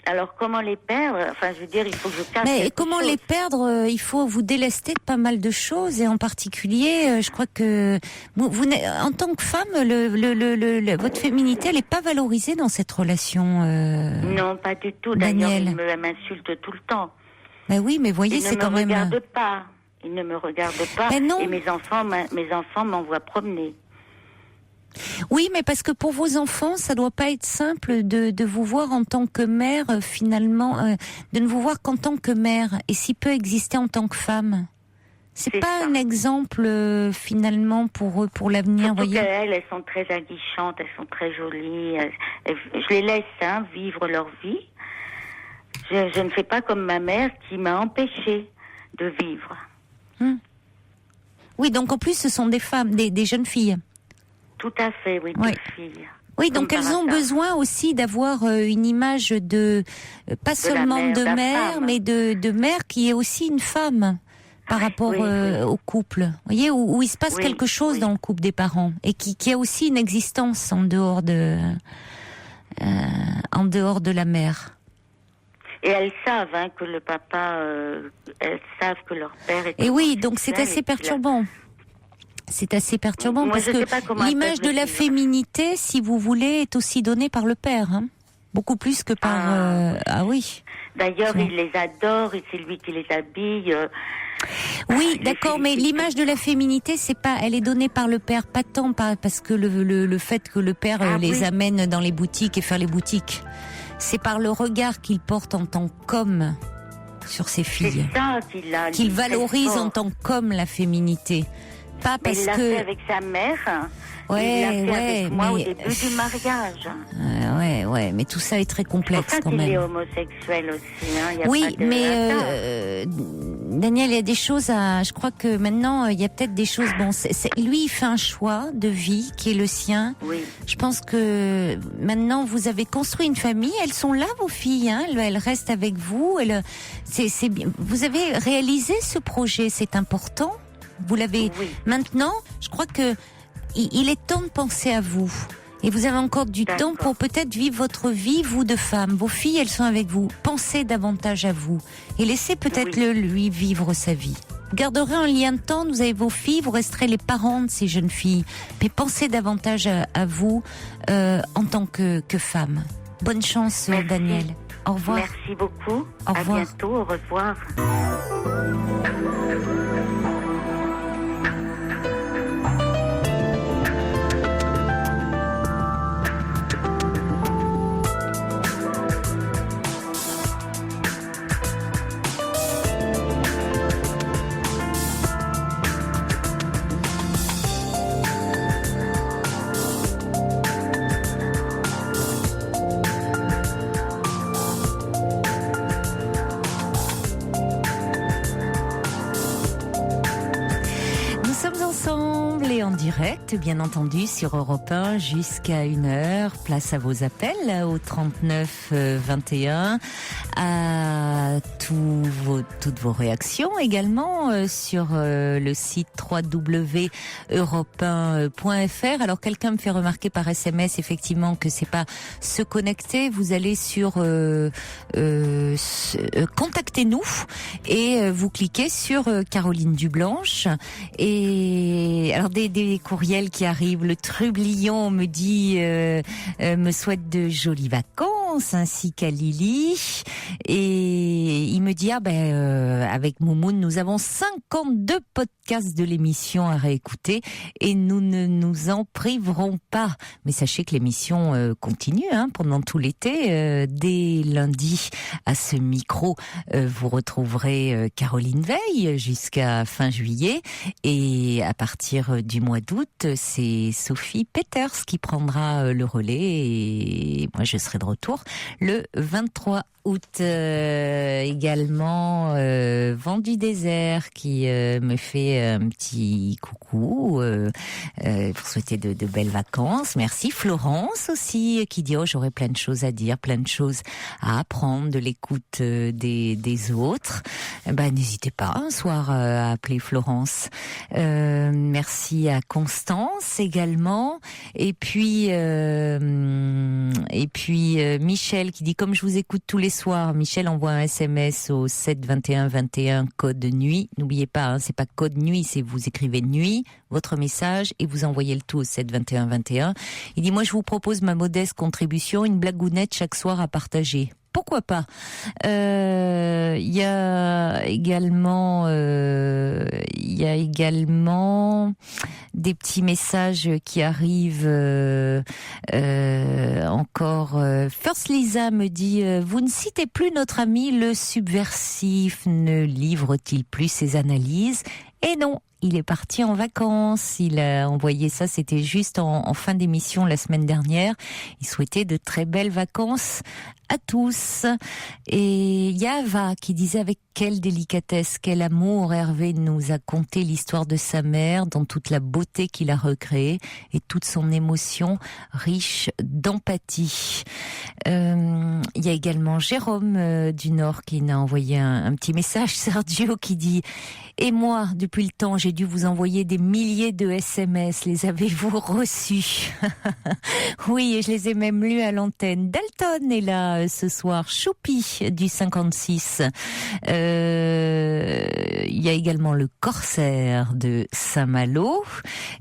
Alors comment les perdre? Enfin, je veux dire, il faut que je casse. Mais comment les perdre? Il faut vous délester de pas mal de choses et en particulier, je crois que vous en tant que femme, votre féminité, elle est pas valorisée dans cette relation. Non, pas du tout. Daniel. D'ailleurs, il m'insulte tout le temps. Ben oui, mais voyez, c'est quand même. Il ne me regarde pas. Mais non. Et mes enfants m'envoient promener. Oui, mais parce que pour vos enfants, ça doit pas être simple de vous voir en tant que mère, finalement, de ne vous voir qu'en tant que mère, et si peu exister en tant que femme. C'est pas ça. Un exemple, finalement, pour eux, pour l'avenir, surtout voyez. Elles sont très aguichantes, elles sont très jolies. Je les laisse vivre leur vie. Je ne fais pas comme ma mère qui m'a empêchée de vivre. Oui, donc en plus, ce sont des femmes, des jeunes filles. Tout à fait, oui, oui. Deux filles. Oui, donc elles ont besoin aussi d'avoir une image pas seulement de mère, mais de mère qui est aussi une femme par rapport au couple. Vous voyez, où il se passe quelque chose dans le couple des parents et qui a aussi une existence en dehors de la mère. Et elles savent que le papa, elles savent que leur père est. Et oui, donc c'est assez perturbant. C'est assez perturbant parce que l'image de la féminité, si vous voulez, est aussi donnée par le père, beaucoup plus que par. Ah oui. D'ailleurs, il les adore et c'est lui qui les habille. Oui, d'accord, mais l'image de la féminité, elle est donnée par le père, pas tant parce que le fait que le père les amène dans les boutiques et faire les boutiques. C'est par le regard qu'il porte en tant qu'homme sur ses filles. C'est ça qu'il valorise en tant qu'homme la féminité. Pas parce il l'a fait avec sa mère. Il l'a fait avec moi au début du mariage. Ouais, mais tout ça est très complexe quand même. Il est homosexuel aussi. Oui, mais Daniel, il y a des choses je crois que maintenant, il y a peut-être des choses. Bon, lui, il fait un choix de vie qui est le sien. Oui. Je pense que maintenant, vous avez construit une famille. Elles sont là, vos filles. Elles restent avec vous. C'est bien. Vous avez réalisé ce projet. C'est important. Vous l'avez. Oui. Maintenant, je crois que il est temps de penser à vous. Et vous avez encore du temps pour peut-être vivre votre vie, vous de femme. Vos filles, elles sont avec vous. Pensez davantage à vous. Et laissez peut-être lui vivre sa vie. Vous garderez un lien de temps, vous avez vos filles, vous resterez les parents de ces jeunes filles. Mais pensez davantage à vous en tant que femme. Bonne chance, merci. Daniel. Au revoir. Merci beaucoup. Au revoir. À bientôt. Au revoir. ensemble et en direct, bien entendu, sur Europe 1 jusqu'à 1h. Place à vos appels au 39 21, à toutes vos réactions également sur le site www.europe1.fr. Alors quelqu'un me fait remarquer par SMS effectivement que c'est pas se connecter. Vous allez sur contactez-nous et vous cliquez sur Caroline Dublanche. Et alors des courriels qui arrivent. Le Trublion me dit me souhaite de jolies vacances ainsi qu'à Lily, et il me dit avec Moumoun nous avons 52 podcasts de l'émission à réécouter et nous ne nous en priverons pas. Mais sachez que l'émission continue pendant tout l'été. Dès lundi à ce micro, vous retrouverez Caroline Veil jusqu'à fin juillet, et à partir du mois d'août, c'est Sophie Peters qui prendra le relais, et moi je serai de retour le 23 août. Également Vent du désert qui me fait un petit coucou pour souhaiter de belles vacances. Merci. Florence aussi qui dit j'aurais plein de choses à dire, plein de choses à apprendre de l'écoute des autres. N'hésitez pas un soir à appeler Florence. Merci à Constance également, et puis Michel qui dit comme je vous écoute tous les soirs. Michel envoie un SMS au 7 21 21 code nuit. N'oubliez pas, c'est pas code nuit, c'est vous écrivez nuit, votre message, et vous envoyez le tout au 7 21 21. Il dit moi je vous propose ma modeste contribution, une blagounette chaque soir à partager. Pourquoi pas. Il y a également des petits messages qui arrivent encore. First Lisa me dit vous ne citez plus notre ami le subversif, ne livre-t-il plus ses analyses? Et non, il est parti en vacances. Il a envoyé ça, c'était juste en fin d'émission la semaine dernière. Il souhaitait de très belles vacances à tous. Et il y a Ava qui disait avec quelle délicatesse, quel amour Hervé nous a conté l'histoire de sa mère dans toute la beauté qu'il a recréée et toute son émotion riche d'empathie. Il y a également Jérôme du Nord qui m'a envoyé un petit message. Sergio qui dit et moi, depuis le temps, j'ai dû vous envoyer des milliers de SMS. Les avez-vous reçus? Oui, et je les ai même lus à l'antenne. Dalton est là ce soir. Choupi du 56. Il y a également le Corsaire de Saint-Malo.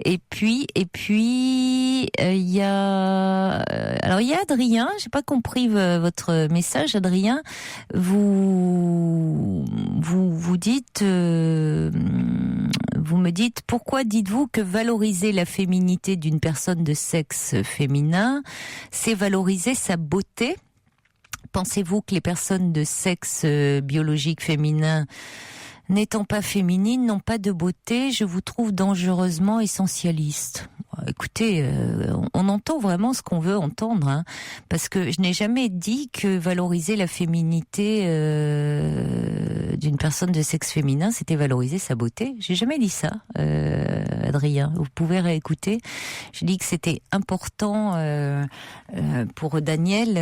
Et puis, il y a Adrien. J'ai pas compris votre message, Adrien. Vous dites, vous me dites, pourquoi dites-vous que valoriser la féminité d'une personne de sexe féminin, c'est valoriser sa beauté? Pensez-vous que les personnes de sexe biologique féminin, n'étant pas féminines, n'ont pas de beauté? Je vous trouve dangereusement essentialiste. Écoutez, on entend vraiment ce qu'on veut entendre, parce que je n'ai jamais dit que valoriser la féminité d'une personne de sexe féminin, c'était valoriser sa beauté. J'ai jamais dit ça, Adrien. Vous pouvez réécouter. J'ai dit que c'était important pour Daniel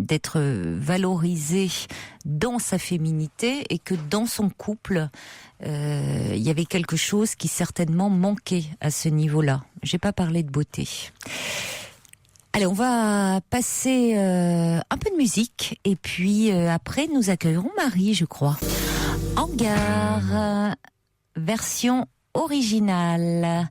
d'être valorisé dans sa féminité, et que dans son couple, il y avait quelque chose qui certainement manquait à ce niveau-là. J'ai pas parlé de beauté. Allez, on va passer un peu de musique, et puis après nous accueillerons Marie, je crois. En gare, version originale.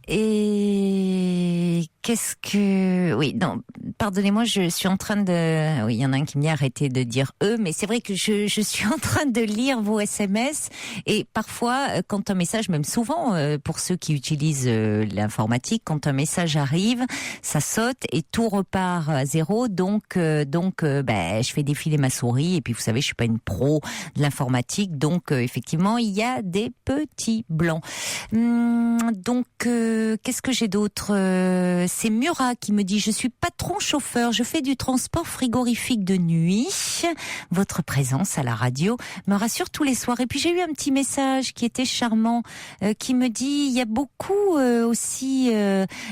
Et qu'est-ce que... Oui, non, pardonnez-moi, je suis en train de... Oui, il y en a un qui me dit arrêtez de dire eux, mais c'est vrai que je suis en train de lire vos SMS, et parfois, quand un message, même souvent, pour ceux qui utilisent l'informatique, quand un message arrive, ça saute et tout repart à zéro, donc je fais défiler ma souris, et puis vous savez, je suis pas une pro de l'informatique, donc effectivement, il y a des petits blancs. Donc, qu'est-ce que j'ai d'autre? c'est Murat qui me dit, je suis patron chauffeur, je fais du transport frigorifique de nuit. Votre présence à la radio me rassure tous les soirs. Et puis j'ai eu un petit message qui était charmant, qui me dit, il y a beaucoup aussi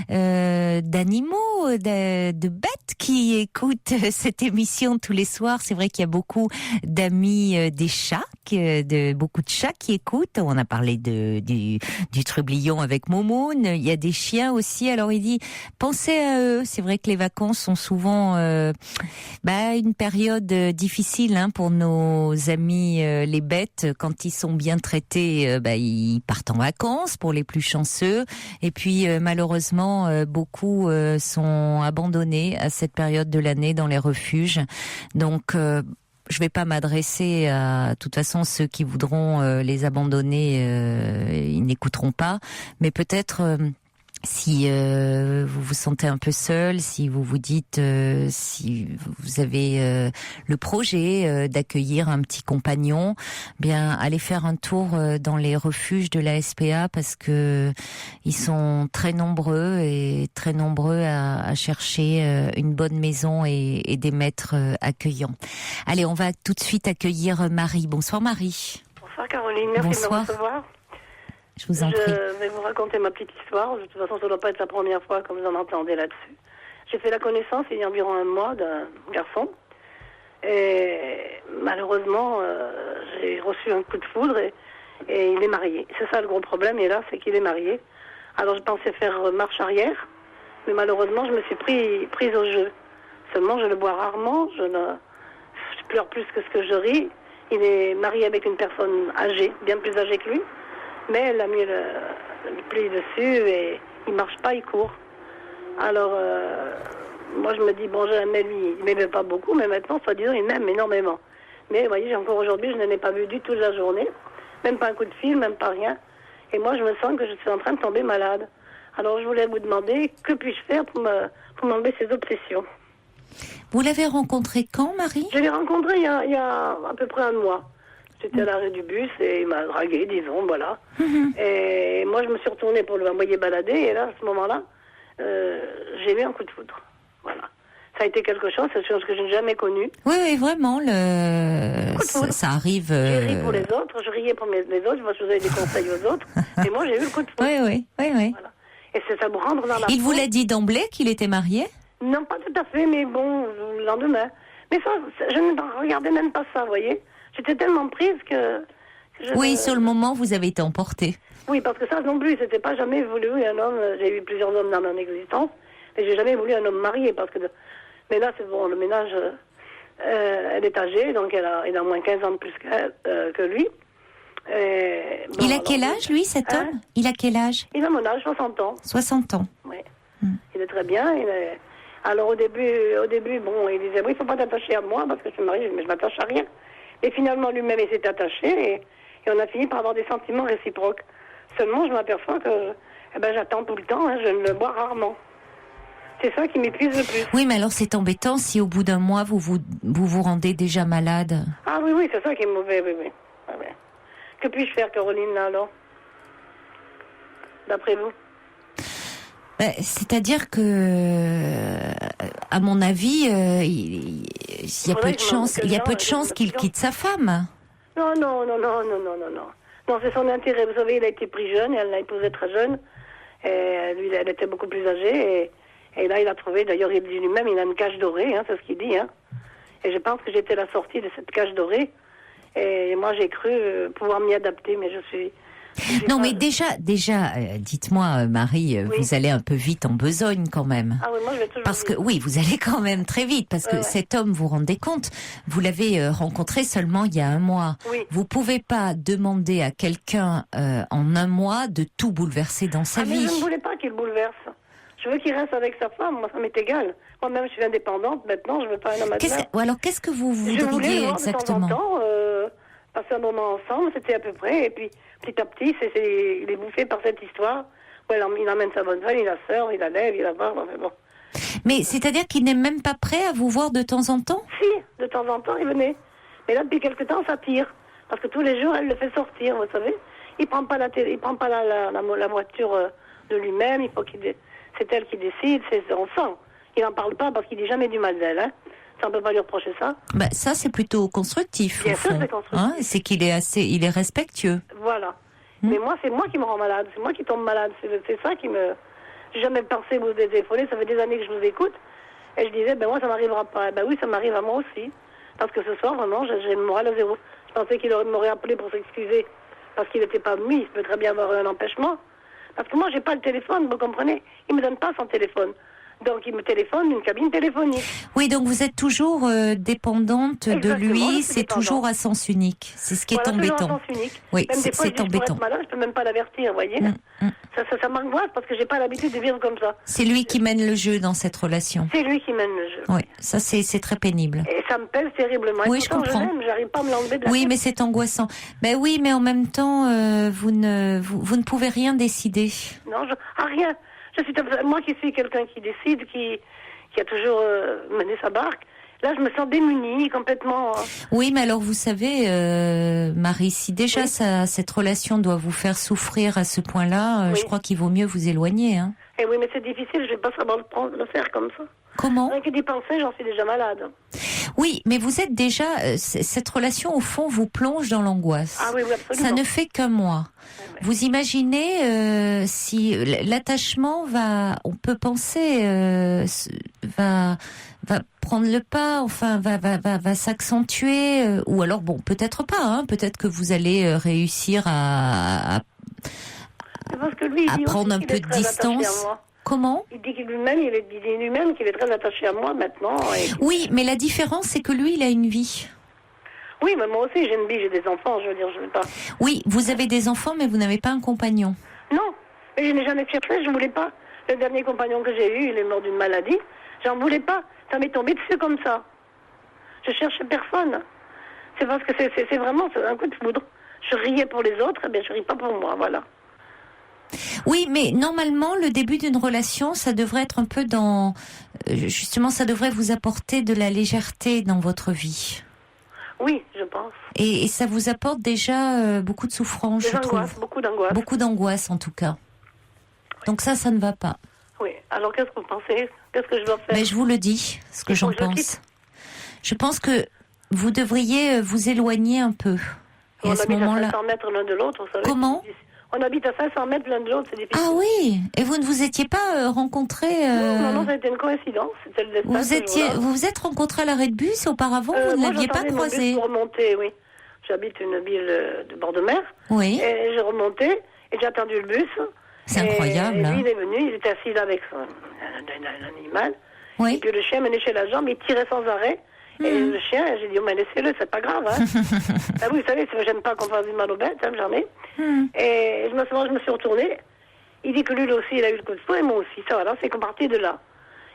d'animaux, de bêtes qui écoutent cette émission tous les soirs. C'est vrai qu'il y a beaucoup d'amis des chats, beaucoup de chats qui écoutent. On a parlé du trublion avec Momoun. Il y a des chiens aussi. Alors il dit, pensez à eux. C'est vrai que les vacances sont souvent une période difficile pour nos amis les bêtes. Quand ils sont bien traités, ils partent en vacances pour les plus chanceux. Et puis malheureusement, beaucoup sont abandonnés à cette période de l'année dans les refuges. Donc je vais pas m'adresser à, de toute façon, ceux qui voudront les abandonner, ils n'écouteront pas. Mais peut-être, si vous vous sentez un peu seul, si vous vous dites, si vous avez le projet d'accueillir un petit compagnon, bien allez faire un tour dans les refuges de la SPA parce que ils sont très nombreux à chercher une bonne maison et des maîtres accueillants. Allez, on va tout de suite accueillir Marie. Bonsoir Marie. Bonsoir Caroline, merci Bonsoir. de me recevoir. Je vous en prie. Je vais vous raconter ma petite histoire. De toute façon, ça ne doit pas être la première fois que vous en entendez là-dessus. J'ai fait la connaissance il y a environ un mois d'un garçon. Et malheureusement, j'ai reçu un coup de foudre et il est marié. C'est ça le gros problème, et là, c'est qu'il est marié. Alors je pensais faire marche arrière, mais malheureusement, je me suis prise au jeu. Seulement, je le bois rarement, je pleure plus que ce que je ris. Il est marié avec une personne âgée, bien plus âgée que lui. Mais elle a mis le pli dessus et il marche pas, il court. Alors, moi je me dis, bon, jamais lui, il m'aimait pas beaucoup, mais maintenant, soi-disant, il m'aime énormément. Mais vous voyez, encore aujourd'hui, je ne l'ai pas vu du tout de la journée, même pas un coup de fil, même pas rien. Et moi, je me sens que je suis en train de tomber malade. Alors, je voulais vous demander, que puis-je faire pour m'enlever ces obsessions? Vous l'avez rencontré quand, Marie? Je l'ai rencontré il y a à peu près un mois. J'étais à l'arrêt du bus et il m'a dragué, disons, voilà. Et moi, je me suis retournée pour l'envoyer balader. Et là, à ce moment-là, j'ai eu un coup de foudre. Voilà. Ça a été quelque chose, c'est une chose que je n'ai jamais connue. Oui, vraiment, ça arrive. J'ai ri pour les autres, je riais pour les autres, je faisais des conseils aux autres. Et moi, j'ai eu le coup de foudre. Oui. Voilà. Et c'est ça me rendre dans la Il vous l'a dit d'emblée qu'il était marié? Non, pas tout à fait, mais bon, le lendemain. Mais ça, je ne regardais même pas ça, vous voyez. J'étais tellement prise que oui, sur le moment, vous avez été emportée. Oui, parce que ça non plus, c'était pas jamais voulu un homme. J'ai eu plusieurs hommes dans mon existence, mais j'ai jamais voulu un homme marié, parce que... Mais là, c'est bon, le ménage, elle est âgée, donc elle a au moins 15 ans de plus que lui. Et, bon, il a quel âge, lui, cet homme? Il a quel âge? Il a mon âge, 60 ans. 60 ans. Oui. Il est très bien, Alors au début, bon, il disait, oui, il faut pas t'attacher à moi, parce que je suis mariée, mais je m'attache à rien. Et finalement, lui-même, il s'est attaché, et on a fini par avoir des sentiments réciproques. Seulement, je m'aperçois que j'attends tout le temps, je ne le bois rarement. C'est ça qui m'épuise le plus. Oui, mais alors c'est embêtant si au bout d'un mois, vous rendez déjà malade. Ah oui, c'est ça qui est mauvais, oui. Ah, ouais. Que puis-je faire, Caroline, là, alors? D'après vous? C'est-à-dire que, à mon avis, il y a peu de chance. Il y a peu de chance qu'il quitte sa femme. Non. Non, c'est son intérêt. Vous savez, il a été pris jeune, et elle l'a épousé très jeune. Et lui, elle était beaucoup plus âgée. Et là, il a trouvé, d'ailleurs, il dit lui-même, il a une cage dorée, c'est ce qu'il dit. Et je pense que j'étais la sortie de cette cage dorée. Et moi, j'ai cru pouvoir m'y adapter, mais je suis... Non, mais déjà, dites-moi, Marie, oui. Vous allez un peu vite en besogne quand même. Ah oui, moi je vais toujours parce que oui, vous allez quand même très vite, parce que cet homme, vous vous rendez compte, vous l'avez rencontré seulement il y a un mois. Oui. Vous pouvez pas demander à quelqu'un en un mois de tout bouleverser dans sa vie. Mais je ne voulais pas qu'il bouleverse. Je veux qu'il reste avec sa femme, moi ça m'est égal. Moi-même je suis indépendante, maintenant je veux pas un homme alors qu'est-ce que vous voudriez exactement? De temps en temps, passer un moment ensemble, c'était à peu près, et puis petit à petit, il est bouffé par cette histoire. Ouais, il emmène sa bonne femme, il la sœur, il la lève, il la barre, enfin bon. Mais c'est-à-dire qu'il n'est même pas prêt à vous voir de temps en temps? Si, de temps en temps, il venait. Mais là, depuis quelque temps, ça tire. Parce que tous les jours, elle le fait sortir, vous savez. Il prend pas la voiture de lui-même, il faut qu'il... c'est elle qui décide, on sent. Il n'en parle pas parce qu'il dit jamais du mal d'elle, hein. Ça, on peut pas lui reprocher ça. Bah, ça, c'est plutôt constructif, Bien au sûr, fond. c'est constructif. C'est qu'il est il est respectueux. Voilà. Mais moi, c'est moi qui me rends malade. C'est moi qui tombe malade. C'est ça qui me... J'ai jamais pensé vous téléphoner. Ça fait des années que je vous écoute. Et je disais, ben moi, ça m'arrivera pas. Ben oui, ça m'arrive à moi aussi. Parce que ce soir, vraiment, j'ai le moral à zéro. Je pensais qu'il m'aurait appelé pour s'excuser. Parce qu'il n'était pas venu. Il peut très bien avoir un empêchement. Parce que moi, j'ai pas le téléphone, vous comprenez? Il me donne pas son téléphone. Donc, il me téléphone d'une cabine téléphonique. Oui, donc vous êtes toujours dépendante de Exactement, je lui, suis c'est dépendante. toujours à sens unique. C'est ce qui est Toujours embêtant. à sens unique. Oui, Même des fois, c'est embêtant. Je pourrais être malade, je peux même pas l'avertir, vous voyez. Ça m'angoisse parce que j'ai pas l'habitude de vivre comme ça. C'est lui qui mène le jeu dans cette relation. C'est lui qui mène le jeu. Oui, ça c'est très pénible. Et ça me pèse terriblement. Oui, Et je pourtant, comprends. l'aime, j'arrive pas à me l'enlever de la Oui, tête. mais c'est angoissant. Ben oui, mais en même temps, vous ne pouvez rien décider. Non, rien. Je suis moi qui suis quelqu'un qui décide, qui a toujours mené sa barque. Là, je me sens démunie complètement. Oui, mais alors vous savez, Marie, si déjà cette relation doit vous faire souffrir à ce point-là, je crois qu'il vaut mieux vous éloigner. Hein. Et oui, mais c'est difficile, je vais pas savoir le faire comme ça. Comment? Rien que d'y penser, j'en suis déjà malade. Oui, mais vous êtes déjà... cette relation, au fond, vous plonge dans l'angoisse. Ah oui, oui, absolument. Ça ne fait qu'un mois. Ouais. Vous imaginez si l'attachement on peut penser, va prendre le pas, enfin va s'accentuer, ou alors bon, peut-être pas, hein, peut-être que vous allez réussir à Parce que lui, il dit prendre aussi un qu'il est peu de très attaché à distance. moi. Comment? Il dit lui-même qu'il est très attaché à moi maintenant. Oui, mais la différence, c'est que lui, il a une vie. Oui, mais moi aussi, j'ai une vie, j'ai des enfants, je veux dire, je ne veux pas. Oui, vous avez des enfants, mais vous n'avez pas un compagnon. Non, mais je n'ai jamais cherché, je ne voulais pas. Le dernier compagnon que j'ai eu, il est mort d'une maladie. J'en voulais pas. Ça m'est tombé dessus comme ça. Je cherchais personne. C'est parce que c'est vraiment un coup de foudre. Je riais pour les autres, mais je ris pas pour moi, voilà. Oui, mais normalement, le début d'une relation, ça devrait être un peu dans... justement, ça devrait vous apporter de la légèreté dans votre vie. Oui, je pense. Et ça vous apporte déjà beaucoup de souffrance, je trouve. Beaucoup d'angoisse. Beaucoup d'angoisse, en tout cas. Donc ça ne va pas. Oui, alors qu'est-ce que vous pensez? Qu'est-ce que je dois faire? Mais je vous le dis, ce que j'en pense. Je pense que vous devriez vous éloigner un peu. Et On à ce habite moment-là... à 500 mètres l'un de l'autre, vous savez. Comment? On habite à 500 mètres l'un de l'autre, c'est difficile. Ah oui. Et vous ne vous étiez pas rencontrés Non, ça a été une coïncidence. C'était le destin. Vous vous êtes rencontrés à l'arrêt de bus auparavant, vous ne moi, l'aviez pas j'attendais mon bus croisé. pour remonter, oui. J'habite une ville de bord de mer. Oui. Et j'ai remonté et j'ai attendu le bus. C'est incroyable. Et hein. lui, il est venu, il était assis là avec un animal. Oui. Et puis le chien me léchait la jambe, il tirait sans arrêt. Et le chien, j'ai dit, oh, mais laissez-le, c'est pas grave. Hein. Ah, vous savez, j'aime pas qu'on fasse du mal aux bêtes, hein, jamais. Et je me suis retournée. Il dit que lui aussi, il a eu le coup de fou, et moi aussi. Ça, voilà, c'est qu'on partait de là.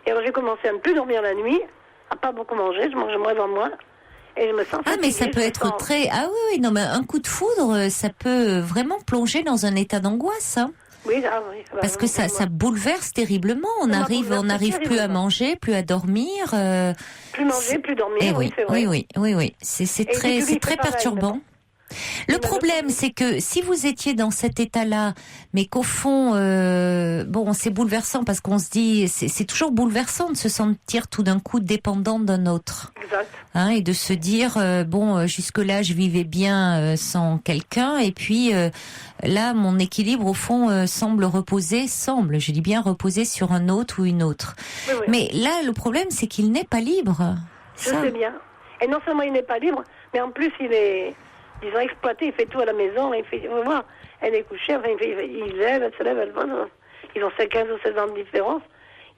Et alors j'ai commencé à ne plus dormir la nuit, à pas beaucoup manger, je mange moins en moins. Et je me sens Ah, mais ça fatiguée, peut je me être sens- très... Ah oui, non, mais un coup de foudre, ça peut vraiment plonger dans un état d'angoisse. Hein. Oui, ah, oui. Bah, Parce que ça bouleverse terriblement. On Ça n'arrive bouleverse plus à terriblement. manger, plus à dormir. Plus manger, plus dormir, Eh oui, c'est vrai. oui. C'est Et très, lui, c'est c'est très pareil, perturbant. Le Et problème, c'est que si vous étiez dans cet état-là, mais qu'au fond, bon, c'est bouleversant parce qu'on se dit, c'est toujours bouleversant de se sentir tout d'un coup dépendant d'un autre. Exact. Hein, et de se dire, bon, jusque-là, je vivais bien sans quelqu'un, et puis là, mon équilibre, au fond, semble reposer, je dis bien reposer sur un autre ou une autre. Oui, oui. Mais là, le problème, c'est qu'il n'est pas libre. Je sais bien. Et non seulement il n'est pas libre, mais en plus il est, disons, exploité, il fait tout à la maison, il fait, vous voir, elle est couchée, enfin, il lève, elle se lève, elle va, ils ont 15 ou 16 ans de différence,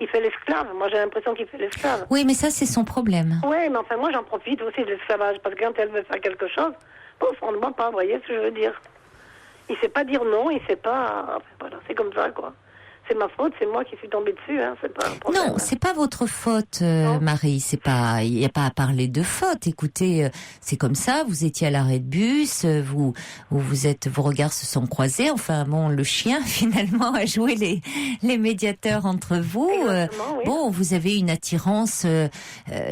il fait l'esclave, moi j'ai l'impression qu'il fait l'esclave. Oui, mais ça, c'est son problème. Oui, mais enfin moi j'en profite aussi de l'esclavage, parce que quand elle veut faire quelque chose, bon, on ne demande pas, vous voyez ce que je veux dire. Il sait pas dire non, il sait pas, enfin, voilà, c'est comme ça, quoi. C'est ma faute, c'est moi qui suis tombée dessus, hein, c'est pas un problème. Non, c'est pas votre faute, Non. Marie. C'est pas, il y a pas à parler de faute. Écoutez, c'est comme ça. Vous étiez à l'arrêt de bus, vos regards se sont croisés. Enfin bon, le chien finalement a joué les médiateurs entre vous. Exactement, oui. Bon, vous avez une attirance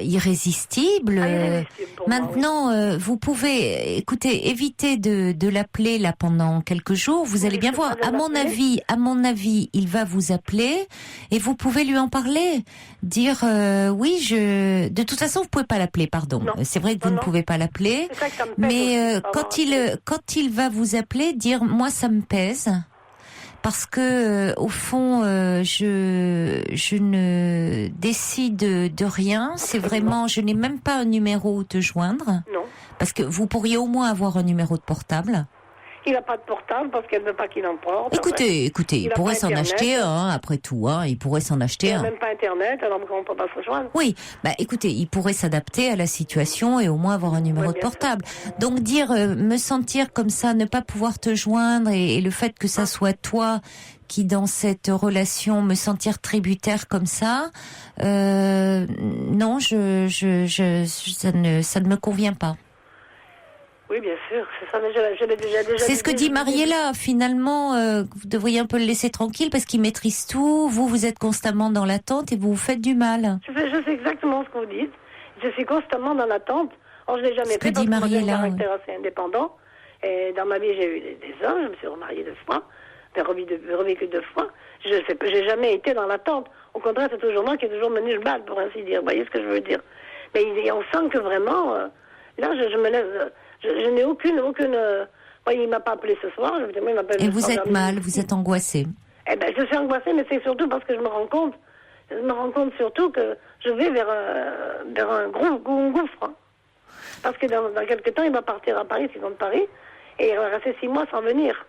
irrésistible. Ah, irrésistible pour moi, Maintenant, vous pouvez, écoutez, éviter de l'appeler là pendant quelques jours. Vous Oui, allez bien je voir. peux pas À mon l'appeler. avis, il va vous appeler et vous pouvez lui en parler. Dire oui, de toute façon vous pouvez pas l'appeler, pardon. Non. C'est vrai que vous ne pouvez pas l'appeler. C'est ça que ça me pèse Mais aussi, quand il va vous appeler, dire moi ça me pèse. Parce que au fond, je ne décide de rien. C'est vraiment, je n'ai même pas un numéro où te joindre. Non. Parce que vous pourriez au moins avoir un numéro de portable. Il n'a pas de portable parce qu'elle ne veut pas qu'il en porte. Écoutez, il a pourrait pas s'en Internet. acheter un, après tout. Il pourrait s'en acheter Il n'a un. même pas Internet, alors on ne peut pas se rejoindre. Oui, écoutez, il pourrait s'adapter à la situation et au moins avoir un numéro de portable. Donc dire, me sentir comme ça, ne pas pouvoir te joindre et le fait que ça soit toi qui dans cette relation me sentir tributaire comme ça, non, ça ne me convient pas. Oui, bien sûr, c'est ça, mais je l'ai déjà C'est ce que dit Mariella. Finalement, vous devriez un peu le laisser tranquille parce qu'il maîtrise tout. Vous êtes constamment dans l'attente et vous vous faites du mal. Je sais exactement ce que vous dites. Je suis constamment dans l'attente. Or, je l'ai jamais Ce que fait dit parce que j'ai un Mariella, caractère assez indépendant. Et dans ma vie, j'ai eu des hommes. Je me suis remariée 2 fois. J'ai revécu 2 fois. J'ai jamais été dans l'attente. Au contraire, c'est toujours moi qui ai toujours mené le bal, pour ainsi dire. Vous voyez ce que je veux dire? Mais on sent que vraiment, là, je me lève. Je n'ai aucune. Il m'a pas appelé ce soir. Il m'appelle. Et vous êtes mal, vous êtes angoissée. Eh ben, je suis angoissée, mais c'est surtout parce que je me rends compte surtout que je vais vers un gros gouffre. Hein. Parce que dans quelques temps, il va partir à Paris, c'est comme Paris, et il va rester 6 mois sans venir.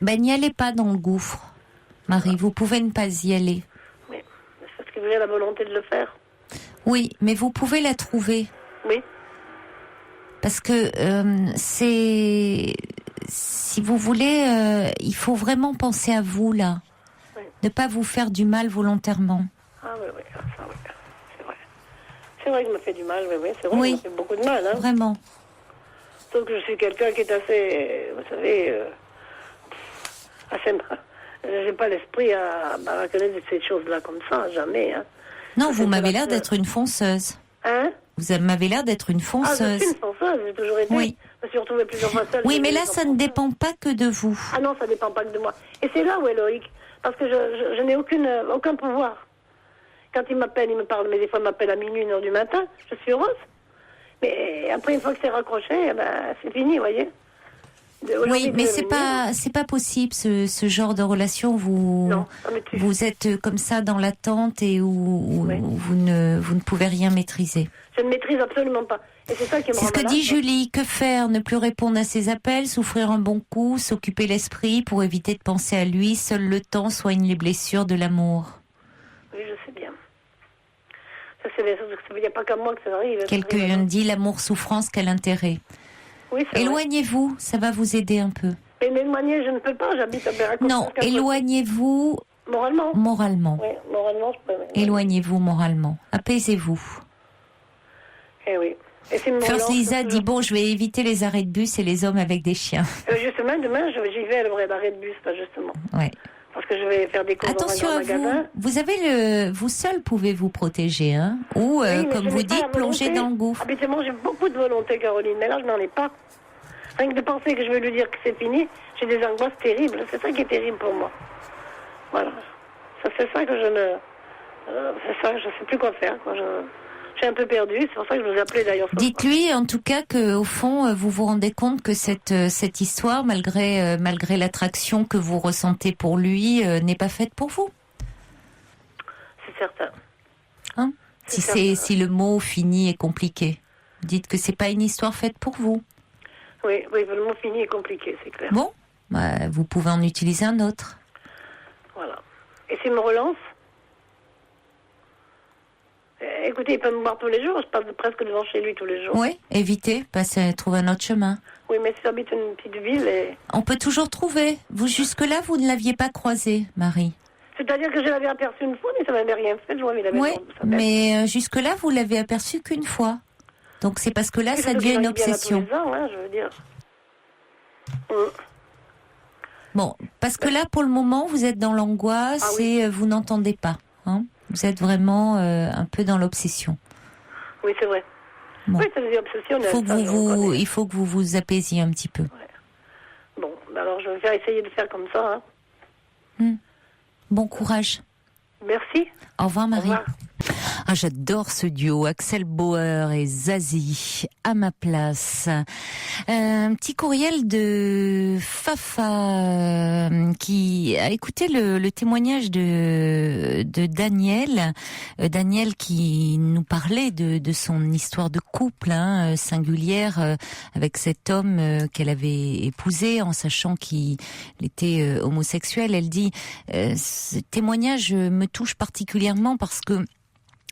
N'y allez pas dans le gouffre, Marie. Vous pouvez ne pas y aller. Mais c'est parce que vous avez la volonté de le faire. Oui, mais vous pouvez la trouver. Oui. Parce que si vous voulez, il faut vraiment penser à vous là, ne pas vous faire du mal volontairement. Ah oui, ça oui, c'est vrai. C'est vrai que je me fais du mal, oui, c'est vrai, je me fais beaucoup de mal. Hein. Vraiment. Sauf que je suis quelqu'un qui est assez, vous savez, assez. J'ai pas l'esprit à reconnaître ces choses-là comme ça, jamais. Hein. Non, vous m'avez l'air d'être une fonceuse. Hein? Vous m'avez l'air d'être une fonceuse. Ah, je suis une fonceuse, j'ai toujours été. Oui. Je me suis retrouvée plusieurs fois seule. Oui, mais là, ça ne dépend pas que de vous. Ah non, ça ne dépend pas que de moi. Et c'est là où est Loïc. Parce que je n'ai aucun pouvoir. Quand il m'appelle, il me parle, mais des fois il m'appelle à minuit, 1h du matin, je suis heureuse. Mais après, une fois que c'est raccroché, c'est fini, vous voyez. Oui, mais c'est pas possible ce genre de relation. Vous êtes comme ça dans l'attente et où vous ne pouvez rien maîtriser. Je ne maîtrise absolument pas. Et c'est ça qui me rend C'est ce que malade, dit Julie. Que faire? Ne plus répondre à ses appels, souffrir un bon coup, s'occuper l'esprit pour éviter de penser à lui. Seul le temps soigne les blessures de l'amour. Oui, je sais bien. Ça, il n'y a pas qu'à moi que ça arrive. Quelqu'un dit l'amour souffrance, quel intérêt. Oui, éloignez-vous, ça va vous aider un peu. Mais m'éloigner, je ne peux pas, j'habite à Beracon. Non, éloignez-vous. Moralement. Moralement. Oui, moralement, je peux. Éloignez-vous moralement. Apaisez-vous. Eh oui. Et c'est First Lisa dit bon, je vais éviter les arrêts de bus et les hommes avec des chiens. Justement, demain, j'y vais à l'arrêt de bus, pas justement. Ouais. Parce que je vais faire des courses Attention dans un à grand magasin. vous avez vous seul pouvez vous protéger, hein. Ou comme vous dites, plonger dans le gouffre. Habituellement, j'ai beaucoup de volonté, Caroline, mais là, je n'en ai pas. Rien que de penser que je vais lui dire que c'est fini, j'ai des angoisses terribles. C'est ça qui est terrible pour moi. Voilà. C'est ça que je ne. C'est ça, je ne sais plus quoi faire, quoi. Je suis un peu perdue, c'est pour ça que je vous ai appelé d'ailleurs. Dites-lui en tout cas que au fond vous vous rendez compte que cette histoire, malgré l'attraction que vous ressentez pour lui, n'est pas faite pour vous. C'est certain. Hein? Si le mot fini est compliqué, dites que c'est pas une histoire faite pour vous. Oui, le mot fini est compliqué, c'est clair. Bon, vous pouvez en utiliser un autre. Voilà. Et s'il me relance? Écoutez, il peut me voir tous les jours, je passe presque devant chez lui tous les jours. Oui, évitez, trouver un autre chemin. Oui, mais si j'habite une petite ville et... On peut toujours trouver. Vous, jusque-là, vous ne l'aviez pas croisé, Marie. C'est-à-dire que je l'avais aperçu une fois, mais ça m'avait rien fait. Oui, mais jusque-là, vous l'avez aperçu qu'une fois. Donc c'est parce que là, ça devient une obsession. Tous les ans, hein, je veux dire. Bon, parce que là, pour le moment, vous êtes dans l'angoisse et vous n'entendez pas. Hein. Vous êtes vraiment un peu dans l'obsession. Oui, c'est vrai. Bon. Oui, ça devient obsessionnel. Il faut que vous vous apaisiez un petit peu. Ouais. Bon, alors je vais essayer de faire comme ça. Hein. Bon courage. Merci. Au revoir, Marie. Au revoir. Ah, j'adore ce duo, Axel Bauer et Zazie, à ma place. Un petit courriel de Fafa qui a écouté le témoignage de Daniel. Daniel qui nous parlait de son histoire de couple singulière avec cet homme qu'elle avait épousé en sachant qu'il était homosexuel. Elle dit ce témoignage me touche particulièrement parce que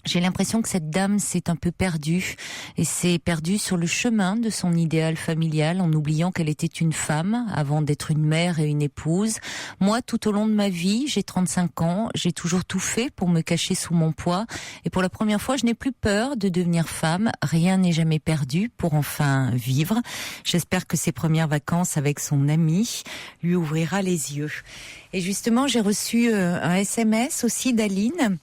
j'ai l'impression que cette dame s'est un peu perdue et s'est perdue sur le chemin de son idéal familial en oubliant qu'elle était une femme avant d'être une mère et une épouse. Moi, tout au long de ma vie, j'ai 35 ans, j'ai toujours tout fait pour me cacher sous mon poids et pour la première fois, je n'ai plus peur de devenir femme. Rien n'est jamais perdu pour enfin vivre. J'espère que ses premières vacances avec son ami lui ouvrira les yeux. Et justement, j'ai reçu un SMS aussi d'Aline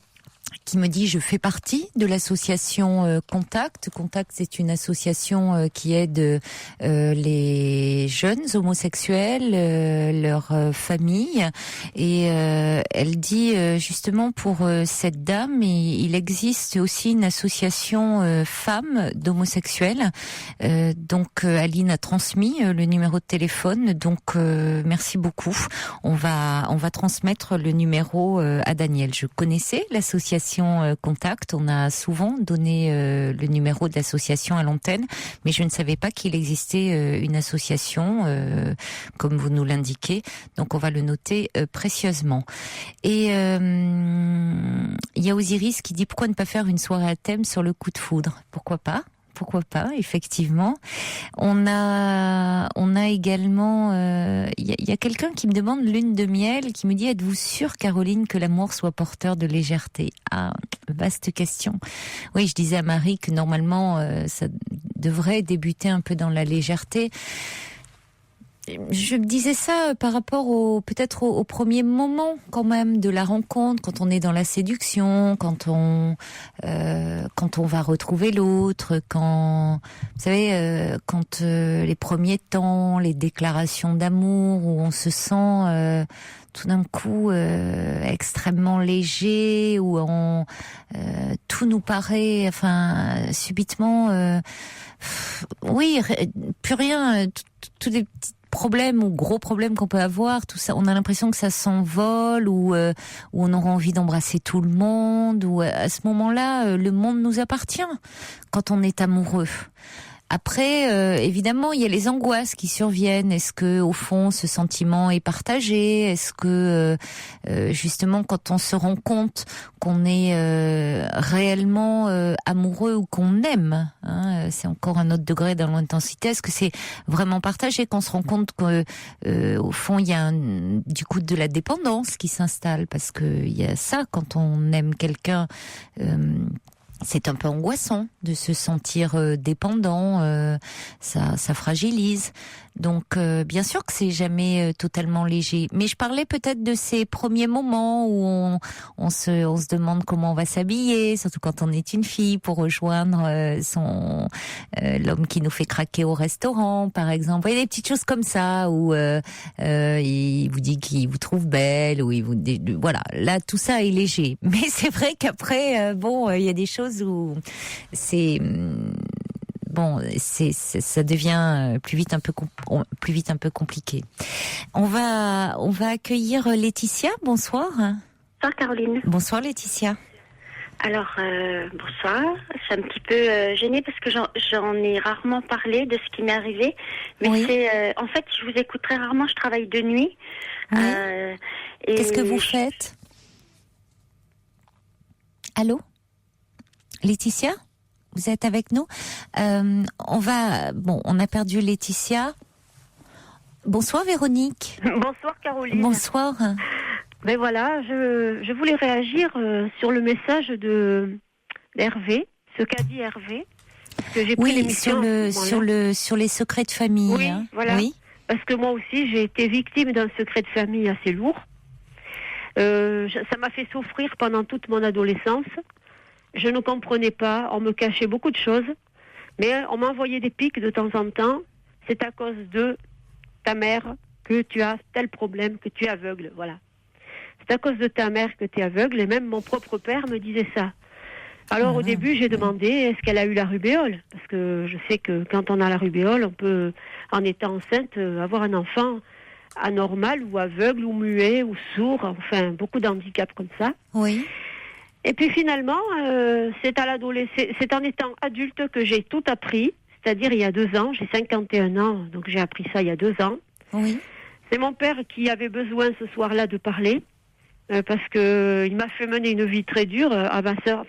qui me dit: je fais partie de l'association Contact. Contact, c'est une association qui aide les jeunes homosexuels, leurs familles. Et elle dit justement pour cette dame, il existe aussi une association femmes d'homosexuels. Donc Aline a transmis le numéro de téléphone. Donc merci beaucoup. On va transmettre le numéro à Daniel. Je connaissais l'association Contact, on a souvent donné le numéro de l'association à l'antenne, mais je ne savais pas qu'il existait une association comme vous nous l'indiquez, donc on va le noter précieusement. Et il y a Osiris qui dit: pourquoi ne pas faire une soirée à thème sur le coup de foudre? Pourquoi pas, effectivement. On a également, y a quelqu'un qui me demande lune de miel, qui me dit: êtes-vous sûre, Caroline, que l'amour soit porteur de légèreté? Ah, vaste question. Oui, je disais à Marie que normalement, ça devrait débuter un peu dans la légèreté. Je me disais ça par rapport peut-être au premier moment quand même de la rencontre, quand on est dans la séduction, quand on va retrouver l'autre, quand vous savez quand les premiers temps, les déclarations d'amour où on se sent tout d'un coup extrêmement léger, où tout nous paraît subitement oui, plus rien, tous les petits problèmes ou gros problèmes qu'on peut avoir, tout ça, on a l'impression que ça s'envole, ou on aura envie d'embrasser tout le monde, ou à ce moment-là, le monde nous appartient quand on est amoureux. Après, évidemment, il y a les angoisses qui surviennent. Est-ce que, au fond, ce sentiment est partagé? Est-ce que, justement, quand on se rend compte qu'on est réellement amoureux ou qu'on aime, c'est encore un autre degré dans l'intensité. Est-ce que c'est vraiment partagé, qu'on se rend compte que, au fond, il y a du coup de la dépendance qui s'installe, parce que il y a ça quand on aime quelqu'un. C'est un peu angoissant de se sentir dépendant, ça fragilise. Donc bien sûr que c'est jamais totalement léger, mais je parlais peut-être de ces premiers moments où on se demande comment on va s'habiller, surtout quand on est une fille, pour rejoindre l'homme qui nous fait craquer au restaurant, par exemple. Vous voyez, des petites choses comme ça où il vous dit qu'il vous trouve belle, ou il vous dit, voilà, là tout ça est léger. Mais c'est vrai qu'après il y a des choses où c'est ça devient plus vite un peu compliqué. On va accueillir Laetitia. Bonsoir. Bonsoir Caroline. Bonsoir Laetitia. Alors bonsoir. Je suis un petit peu gênée parce que j'en ai rarement parlé de ce qui m'est arrivé. Mais oui. en fait, je vous écoute très rarement. Je travaille de nuit. Oui. Et qu'est-ce que vous faites? Allô, Laetitia? Vous êtes avec nous? On a perdu Laetitia. Bonsoir Véronique. Bonsoir Caroline. Bonsoir. Ben voilà, je voulais réagir sur le message d'Hervé, ce qu'a dit Hervé. Parce que j'ai pris l'émission sur les secrets de famille. Oui, voilà. Oui. Parce que moi aussi, j'ai été victime d'un secret de famille assez lourd. Ça m'a fait souffrir pendant toute mon adolescence. Je ne comprenais pas, on me cachait beaucoup de choses, mais on m'envoyait des pics de temps en temps. C'est à cause de ta mère que tu as tel problème, que tu es aveugle, voilà. c'est à cause de ta mère que tu es aveugle, et même mon propre père me disait ça. Alors au début, j'ai demandé, est-ce qu'elle a eu la rubéole? Parce que je sais que quand on a la rubéole, on peut, en étant enceinte, avoir un enfant anormal ou aveugle ou muet ou sourd, enfin beaucoup d'handicaps comme ça. Oui. Et puis finalement, c'est en étant adulte que j'ai tout appris, c'est-à-dire il y a 2 ans, j'ai 51 ans, donc j'ai appris ça il y a 2 ans. Oui. C'est mon père qui avait besoin ce soir-là de parler, parce que il m'a fait mener une vie très dure à ma sœur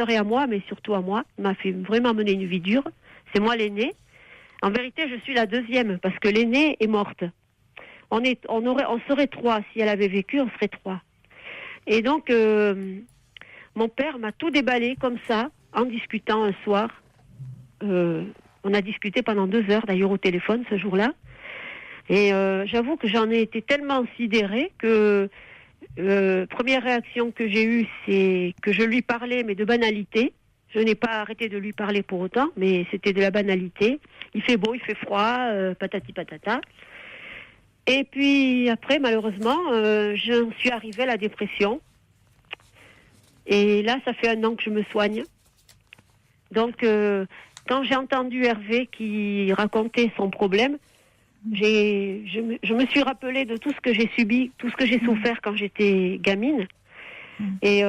et à moi, mais surtout à moi. Il m'a fait vraiment mener une vie dure. C'est moi l'aînée. En vérité, je suis la deuxième, parce que l'aînée est morte. On serait 3. Si elle avait vécu, on serait 3. Et donc, mon père m'a tout déballé comme ça, en discutant un soir. On a discuté pendant 2 heures, d'ailleurs, au téléphone, ce jour-là. Et j'avoue que j'en ai été tellement sidérée que première réaction que j'ai eue, c'est que je lui parlais, mais de banalité. Je n'ai pas arrêté de lui parler pour autant, mais c'était de la banalité. Il fait beau, il fait froid, patati patata. Et puis après, malheureusement, j'en suis arrivée à la dépression. Et là, ça fait 1 an que je me soigne. Donc, quand j'ai entendu Hervé qui racontait son problème, je me suis rappelée de tout ce que j'ai subi, tout ce que j'ai souffert quand j'étais gamine. Et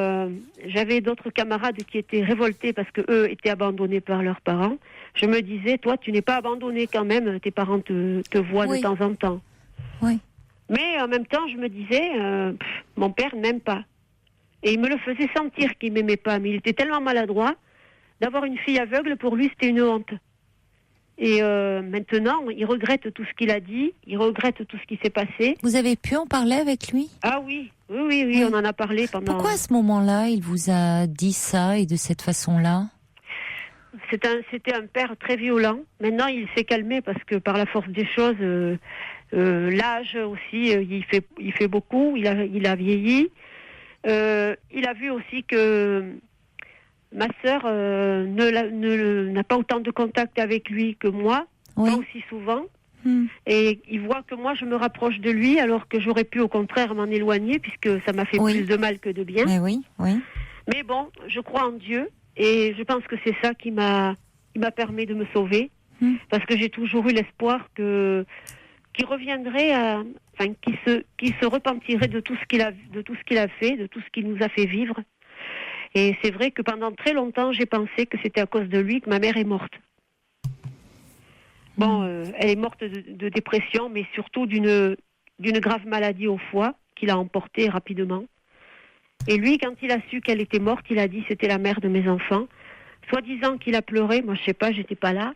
j'avais d'autres camarades qui étaient révoltés parce que eux étaient abandonnés par leurs parents. Je me disais, toi, tu n'es pas abandonné quand même, tes parents te voient de temps en temps. Oui. Mais en même temps, je me disais, mon père n'aime pas. Et il me le faisait sentir qu'il m'aimait pas. Mais il était tellement maladroit, d'avoir une fille aveugle, pour lui, c'était une honte. Et maintenant, il regrette tout ce qu'il a dit, il regrette tout ce qui s'est passé. Vous avez pu en parler avec lui? Ah oui, on en a parlé pendant... Pourquoi à ce moment-là, il vous a dit ça et de cette façon-là? C'était un père très violent. Maintenant, il s'est calmé parce que par la force des choses, l'âge aussi, il fait beaucoup, il a vieilli. Il a vu aussi que ma sœur n'a pas autant de contact avec lui que moi, pas aussi souvent. Et il voit que moi, je me rapproche de lui, alors que j'aurais pu au contraire m'en éloigner, puisque ça m'a fait plus de mal que de bien. Mais oui. Mais bon, je crois en Dieu, et je pense que c'est ça qui m'a permis de me sauver, parce que j'ai toujours eu l'espoir qu'il reviendrait, qu'il se repentirait de tout ce qu'il a fait, de tout ce qu'il nous a fait vivre. Et c'est vrai que pendant très longtemps, j'ai pensé que c'était à cause de lui que ma mère est morte. Bon, elle est morte de dépression, mais surtout d'une grave maladie au foie qui l'a emportée rapidement. Et lui, quand il a su qu'elle était morte, il a dit c'était la mère de mes enfants. Soi-disant qu'il a pleuré, moi je sais pas, j'étais pas là.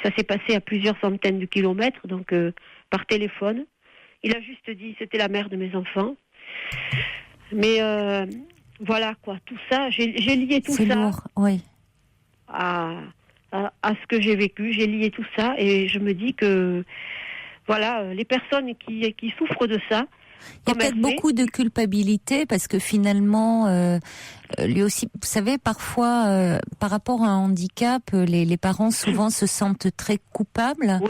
Ça s'est passé à plusieurs centaines de kilomètres, donc par téléphone. Il a juste dit c'était la mère de mes enfants. Mais voilà quoi, tout ça, j'ai lié tout ça. C'est lourd, oui. À ce que j'ai vécu, j'ai lié tout ça et je me dis que voilà, les personnes qui souffrent de ça, il y a peut-être beaucoup de culpabilité parce que finalement, lui aussi, vous savez, parfois, par rapport à un handicap, les parents souvent se sentent très coupables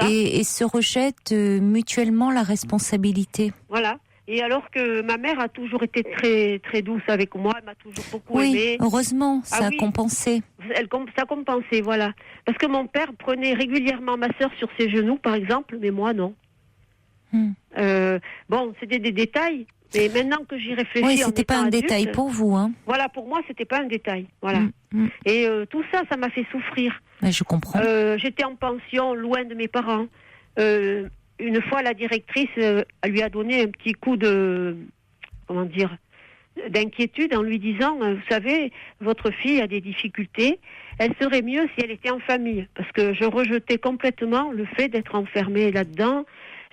et se rejettent mutuellement la responsabilité. Voilà. Et alors que ma mère a toujours été très très douce avec moi, elle m'a toujours beaucoup aimée. Heureusement, ça a compensé. Ça a compensé, voilà. Parce que mon père prenait régulièrement ma sœur sur ses genoux, par exemple, mais moi non. Bon, c'était des détails, mais maintenant que j'y réfléchis... Oui, c'était pas un détail pour vous, hein. Voilà, pour moi, c'était pas un détail, voilà. Et tout ça, ça m'a fait souffrir. Mais je comprends. J'étais en pension, loin de mes parents. Une fois, la directrice lui a donné un petit coup d'inquiétude en lui disant, vous savez, votre fille a des difficultés, elle serait mieux si elle était en famille. Parce que je rejetais complètement le fait d'être enfermée là-dedans.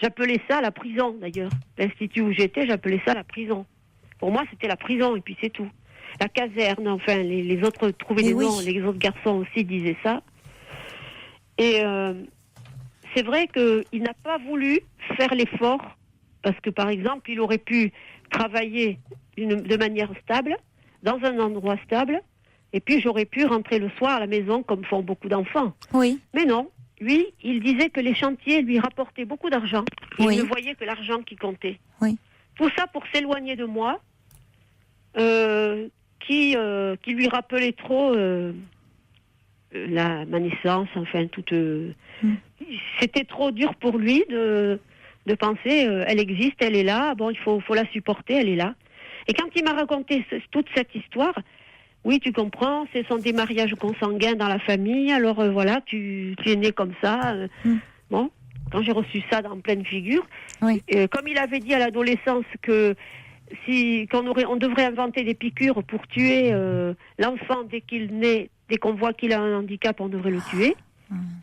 J'appelais ça la prison, d'ailleurs. L'institut où j'étais, j'appelais ça la prison. Pour moi, c'était la prison, et puis c'est tout. La caserne, enfin, les autres trouvaient des noms, les autres garçons aussi disaient ça. Et c'est vrai qu'il n'a pas voulu faire l'effort, parce que, par exemple, il aurait pu travailler de manière stable, dans un endroit stable, et puis j'aurais pu rentrer le soir à la maison, comme font beaucoup d'enfants. Oui. Mais non. Lui, il disait que les chantiers lui rapportaient beaucoup d'argent. Il ne voyait que l'argent qui comptait. Oui. Tout ça pour s'éloigner de moi, qui lui rappelait trop ma naissance, enfin toute. C'était trop dur pour lui de penser, elle existe, elle est là, bon, il faut la supporter, elle est là. Et quand il m'a raconté toute cette histoire, oui, tu comprends, ce sont des mariages consanguins dans la famille, alors voilà, tu es né comme ça. Bon, quand j'ai reçu ça en pleine figure, comme il avait dit à l'adolescence que on devrait inventer des piqûres pour tuer l'enfant dès qu'il naît, dès qu'on voit qu'il a un handicap, on devrait le tuer.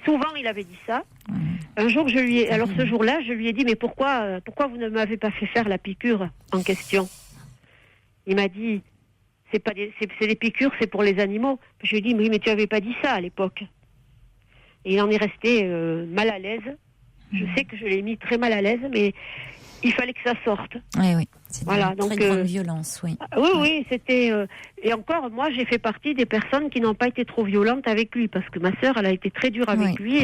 Souvent, il avait dit ça. Un jour, ce jour-là, je lui ai dit, mais pourquoi vous ne m'avez pas fait faire la piqûre en question? Il m'a dit, c'est des piqûres, c'est pour les animaux. Je lui ai dit, oui, mais tu n'avais pas dit ça à l'époque. Et il en est resté mal à l'aise. Je sais que je l'ai mis très mal à l'aise, mais il fallait que ça sorte. Oui. C'est une très grande violence, oui. Oui, c'était... et encore, moi, j'ai fait partie des personnes qui n'ont pas été trop violentes avec lui, parce que ma sœur, elle a été très dure avec lui.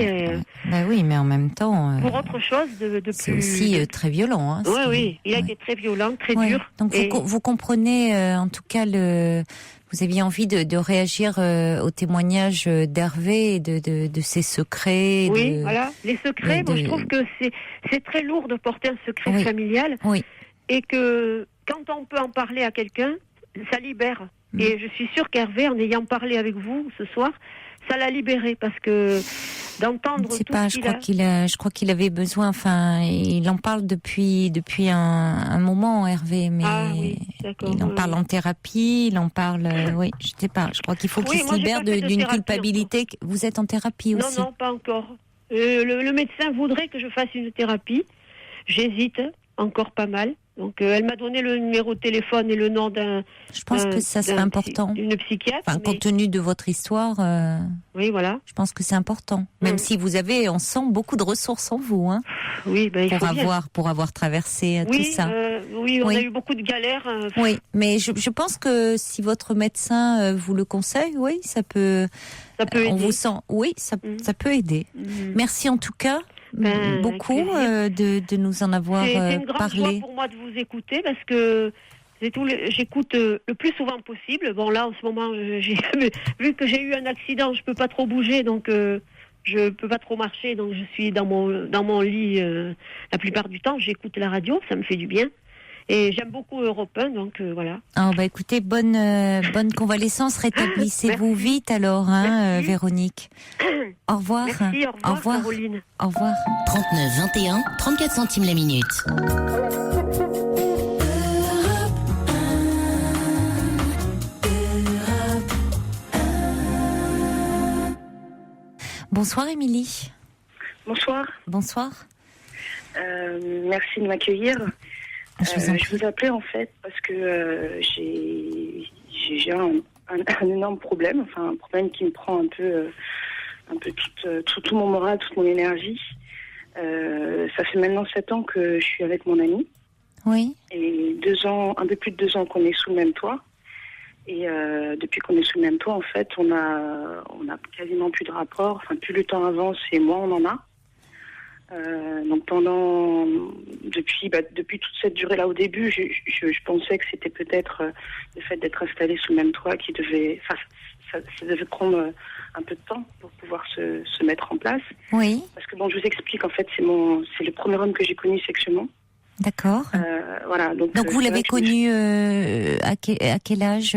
Oui, mais en même temps... pour autre chose de c'est plus... aussi très violent. Hein, oui, il a été très violent, très dur. Donc vous comprenez, en tout cas, vous aviez envie de réagir au témoignage d'Hervé et de ses secrets. Oui, voilà. Les secrets, moi, je trouve que c'est très lourd de porter un secret familial. Oui. Et que quand on peut en parler à quelqu'un, ça libère. Et je suis sûre qu'Hervé, en ayant parlé avec vous ce soir, ça l'a libéré, parce que d'entendre tout je crois qu'il avait besoin, enfin, il en parle depuis un moment, Hervé, mais il en parle en thérapie, il en parle, je sais pas, je crois qu'il faut qu'il se libère d'une culpabilité. Vous êtes en thérapie aussi? Non, pas encore. Le médecin voudrait que je fasse une thérapie. J'hésite encore pas mal. Donc, elle m'a donné le numéro de téléphone et le nom Je pense que ça serait important. Une psychiatre. Enfin, compte tenu de votre histoire. Oui, voilà. Je pense que c'est important. Même si vous avez, on sent beaucoup de ressources en vous, hein. Oui, pour avoir traversé tout ça. On a eu beaucoup de galères. Oui, mais je pense que si votre médecin vous le conseille, ça peut aider. On vous sent, ça peut aider. Merci en tout cas. Beaucoup de nous en avoir parlé. C'est une grande joie pour moi de vous écouter, parce que j'écoute le plus souvent possible. Bon, là en ce moment, vu que j'ai eu un accident, je peux pas trop bouger, donc je peux pas trop marcher, donc je suis dans mon lit la plupart du temps. J'écoute la radio, ça me fait du bien. Et j'aime beaucoup Europe 1, donc voilà. Écoutez, bonne convalescence, rétablissez-vous vite alors, Véronique. Au revoir. Merci, au revoir, Caroline. Au revoir. 39 21, 34 centimes la minute. Bonsoir Émilie. Bonsoir. Bonsoir. Merci de m'accueillir. Je vous appelais en fait parce que j'ai un énorme problème, enfin un problème qui me prend un peu tout mon moral, toute mon énergie. Ça fait maintenant 7 ans que je suis avec mon ami. Oui. Et un peu plus de 2 ans qu'on est sous le même toit. Et depuis qu'on est sous le même toit, en fait, on a quasiment plus de rapport. Enfin, plus le temps avance et moins on en a. Donc depuis toute cette durée-là au début, je pensais que c'était peut-être le fait d'être installé sous le même toit qui devait, ça devait prendre un peu de temps pour pouvoir se mettre en place. Oui. Parce que je vous explique, en fait, c'est le premier homme que j'ai connu sexuellement. D'accord. Voilà. Donc vous l'avez connu à quel âge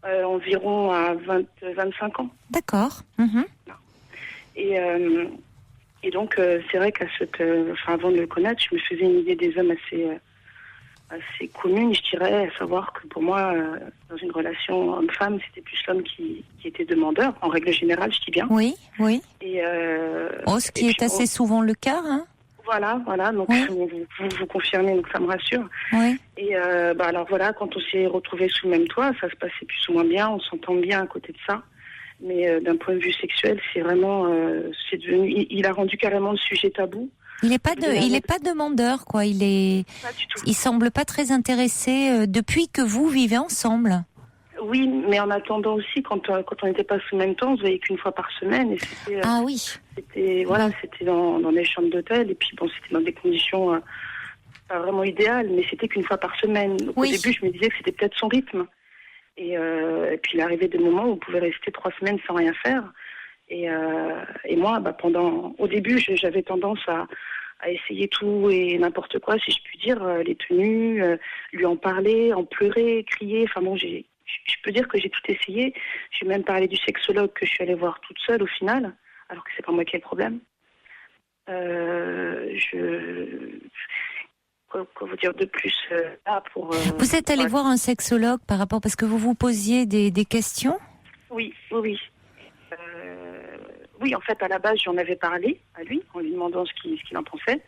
Environ à 25 ans. D'accord. Et donc, c'est vrai avant de le connaître, je me faisais une idée des hommes assez commune, je dirais, à savoir que pour moi, dans une relation homme-femme, c'était plus l'homme qui était demandeur, en règle générale, je dis bien. Oui. Et, ce qui est assez souvent le cas, hein. Voilà, donc vous confirmez, donc ça me rassure. Oui. Et alors voilà, quand on s'est retrouvés sous le même toit, ça se passait plus ou moins bien, on s'entend bien à côté de ça. Mais d'un point de vue sexuel, c'est vraiment, c'est devenu, il a rendu carrément le sujet tabou. Il est pas demandeur, quoi. Il semble pas très intéressé depuis que vous vivez ensemble. Oui, mais en attendant aussi, quand on n'était pas sous le même temps, on se voyait qu'une fois par semaine. Et c'était, oui. C'était dans les chambres d'hôtel, et puis c'était dans des conditions pas vraiment idéal, mais c'était qu'une fois par semaine. Donc, au début, je me disais que c'était peut-être son rythme. Et puis il est arrivé des moments où on pouvait rester 3 semaines sans rien faire. Et moi, au début, j'avais tendance à essayer tout et n'importe quoi, si je puis dire, les tenues, lui en parler, en pleurer, crier. Enfin bon, je peux dire que j'ai tout essayé. J'ai même parlé du sexologue que je suis allée voir toute seule au final, alors que c'est pas moi qui ai le problème. Quoi vous dire de plus là pour. Vous êtes allé voir un sexologue par rapport parce que vous vous posiez des questions? Oui. Oui, en fait, à la base, j'en avais parlé à lui, en lui demandant ce qu'il en pensait.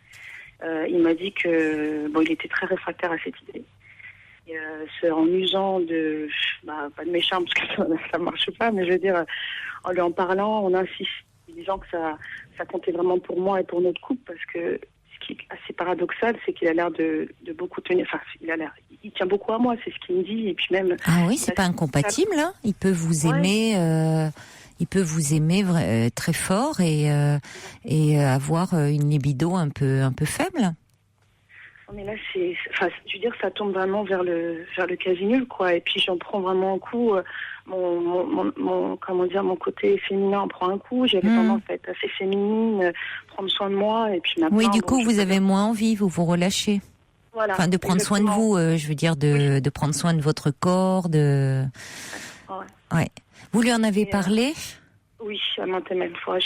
Il m'a dit que, il était très réfractaire à cette idée. Et, c'est en usant de, pas de méchant, parce que ça marche pas, mais je veux dire, en lui en parlant, on insiste, en disant que ça comptait vraiment pour moi et pour notre couple, parce que ce qui est assez paradoxal, c'est qu'il a l'air de beaucoup tenir, enfin, il tient beaucoup à moi, c'est ce qu'il me dit, et puis même... Ah oui, c'est pas incompatible, hein. Il peut vous aimer... Il peut vous aimer très fort et avoir une libido un peu faible. Mais là, je veux dire, ça tombe vraiment vers le quasi nul, quoi. Et puis j'en prends vraiment un coup. Mon côté féminin en prend un coup. J'avais tendance à être assez féminine, prendre soin de moi, et puis maintenant. Oui, du coup, vous avez moins envie, vous relâchez. Voilà. Enfin, de prendre soin de vous. Je veux dire de prendre soin de votre corps, Ouais. Vous lui en avez parlé? Oui, à maintes et maintes fois.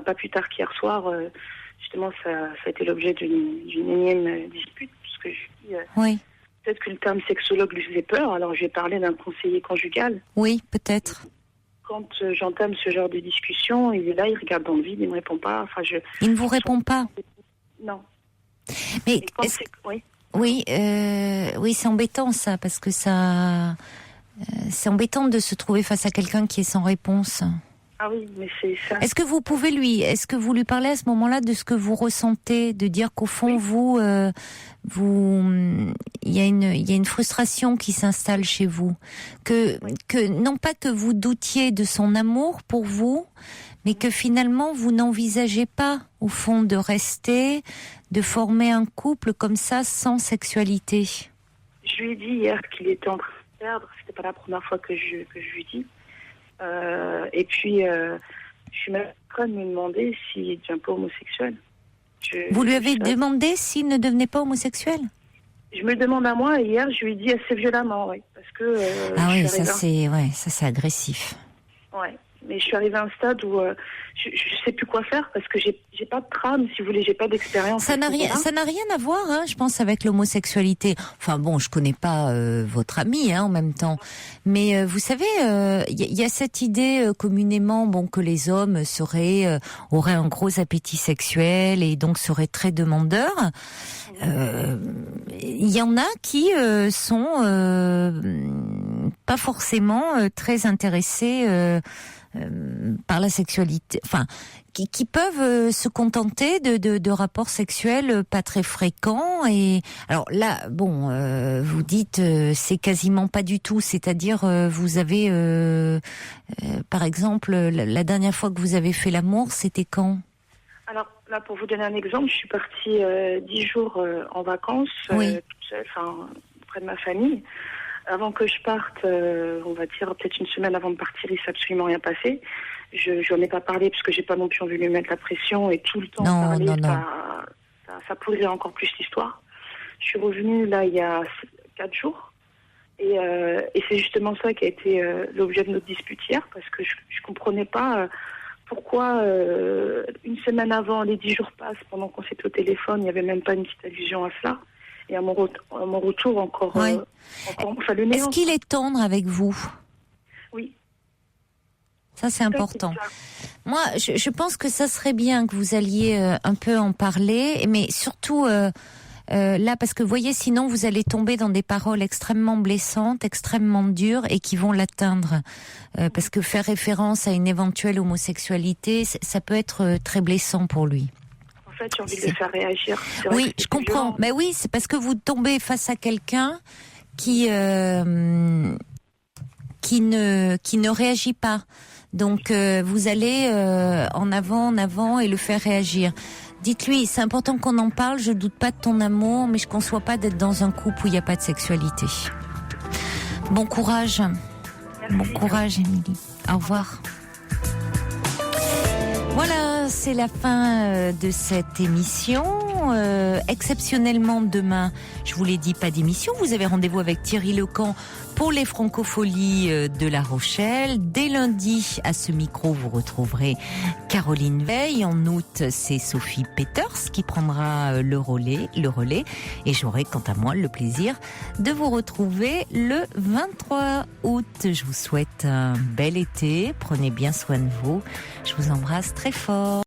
Pas plus tard qu'hier soir, justement, ça a été l'objet d'une énième dispute, puisque je dis peut-être que le terme sexologue lui faisait peur, alors j'ai parlé d'un conseiller conjugal. Oui, peut-être. Quand j'entame ce genre de discussion, il est là, il regarde dans le vide, il ne me répond pas. Il ne vous répond pas? Non. Mais oui, c'est embêtant ça, parce que ça... c'est embêtant de se trouver face à quelqu'un qui est sans réponse. Ah oui, mais c'est ça. Est-ce que vous lui parlez à ce moment-là de ce que vous ressentez, de dire qu'au fond il y a une frustration qui s'installe chez vous, que non pas que vous doutiez de son amour pour vous, mais que finalement vous n'envisagez pas au fond de rester, de former un couple comme ça sans sexualité. Je lui ai dit hier qu'il était en train de perdre. C'était pas la première fois que je lui dis. Et puis, je suis même en train de me demander s'il ne devient pas homosexuel. Vous lui avez demandé s'il ne devenait pas homosexuel? Je me le demande à moi, et hier, je lui ai dit assez violemment, oui. Parce que, ça c'est agressif. Ouais. Mais je suis arrivée à un stade où je sais plus quoi faire parce que j'ai pas de trame, si vous voulez, j'ai pas d'expérience. Ça n'a rien à voir, hein, je pense, avec l'homosexualité. Enfin bon, je connais pas votre ami, en même temps. Mais vous savez, il y a cette idée communément, que les hommes auraient un gros appétit sexuel et donc seraient très demandeurs. Il y en a qui sont pas forcément très intéressés par la sexualité, enfin, qui peuvent se contenter de rapports sexuels pas très fréquents. Et alors là, vous dites c'est quasiment pas du tout, c'est-à-dire vous avez, par exemple, la dernière fois que vous avez fait l'amour, c'était quand? Alors là, pour vous donner un exemple, je suis partie 10 jours en vacances, toute seule, auprès de ma famille. Avant que je parte, on va dire peut-être une semaine avant de partir, il s'est absolument rien passé. Je n'en ai pas parlé parce que j'ai pas non plus envie de lui mettre la pression et tout le temps parler, ça pourrait encore plus l'histoire. Je suis revenue là il y a 4 jours et c'est justement ça qui a été l'objet de notre dispute hier, parce que je comprenais pas pourquoi une semaine avant, les 10 jours passent, pendant qu'on s'était au téléphone, il n'y avait même pas une petite allusion à cela. Et à mon retour, encore le néant. Est-ce qu'il est tendre avec vous? Oui. Ça, c'est important. Moi, je pense que ça serait bien que vous alliez un peu en parler, mais surtout là, parce que vous voyez, sinon vous allez tomber dans des paroles extrêmement blessantes, extrêmement dures et qui vont l'atteindre. Parce que faire référence à une éventuelle homosexualité, ça peut être très blessant pour lui. En fait, j'ai envie de le faire réagir. Oui, je comprends. Violent. Mais oui, c'est parce que vous tombez face à quelqu'un qui ne réagit pas. Donc vous allez en avant et le faire réagir. Dites-lui, c'est important qu'on en parle, je doute pas de ton amour, mais je conçois pas d'être dans un couple où il n'y a pas de sexualité. Bon courage. Merci. Bon courage, Émilie. Au revoir. Voilà, c'est la fin de cette émission. Exceptionnellement, demain, je vous l'ai dit, pas d'émission. Vous avez rendez-vous avec Thierry Lecamp pour les Francopholies de La Rochelle. Dès lundi, à ce micro, vous retrouverez Caroline Veil. En août, c'est Sophie Peters qui prendra le relais. Et j'aurai, quant à moi, le plaisir de vous retrouver le 23 août. Je vous souhaite un bel été. Prenez bien soin de vous. Je vous embrasse très fort.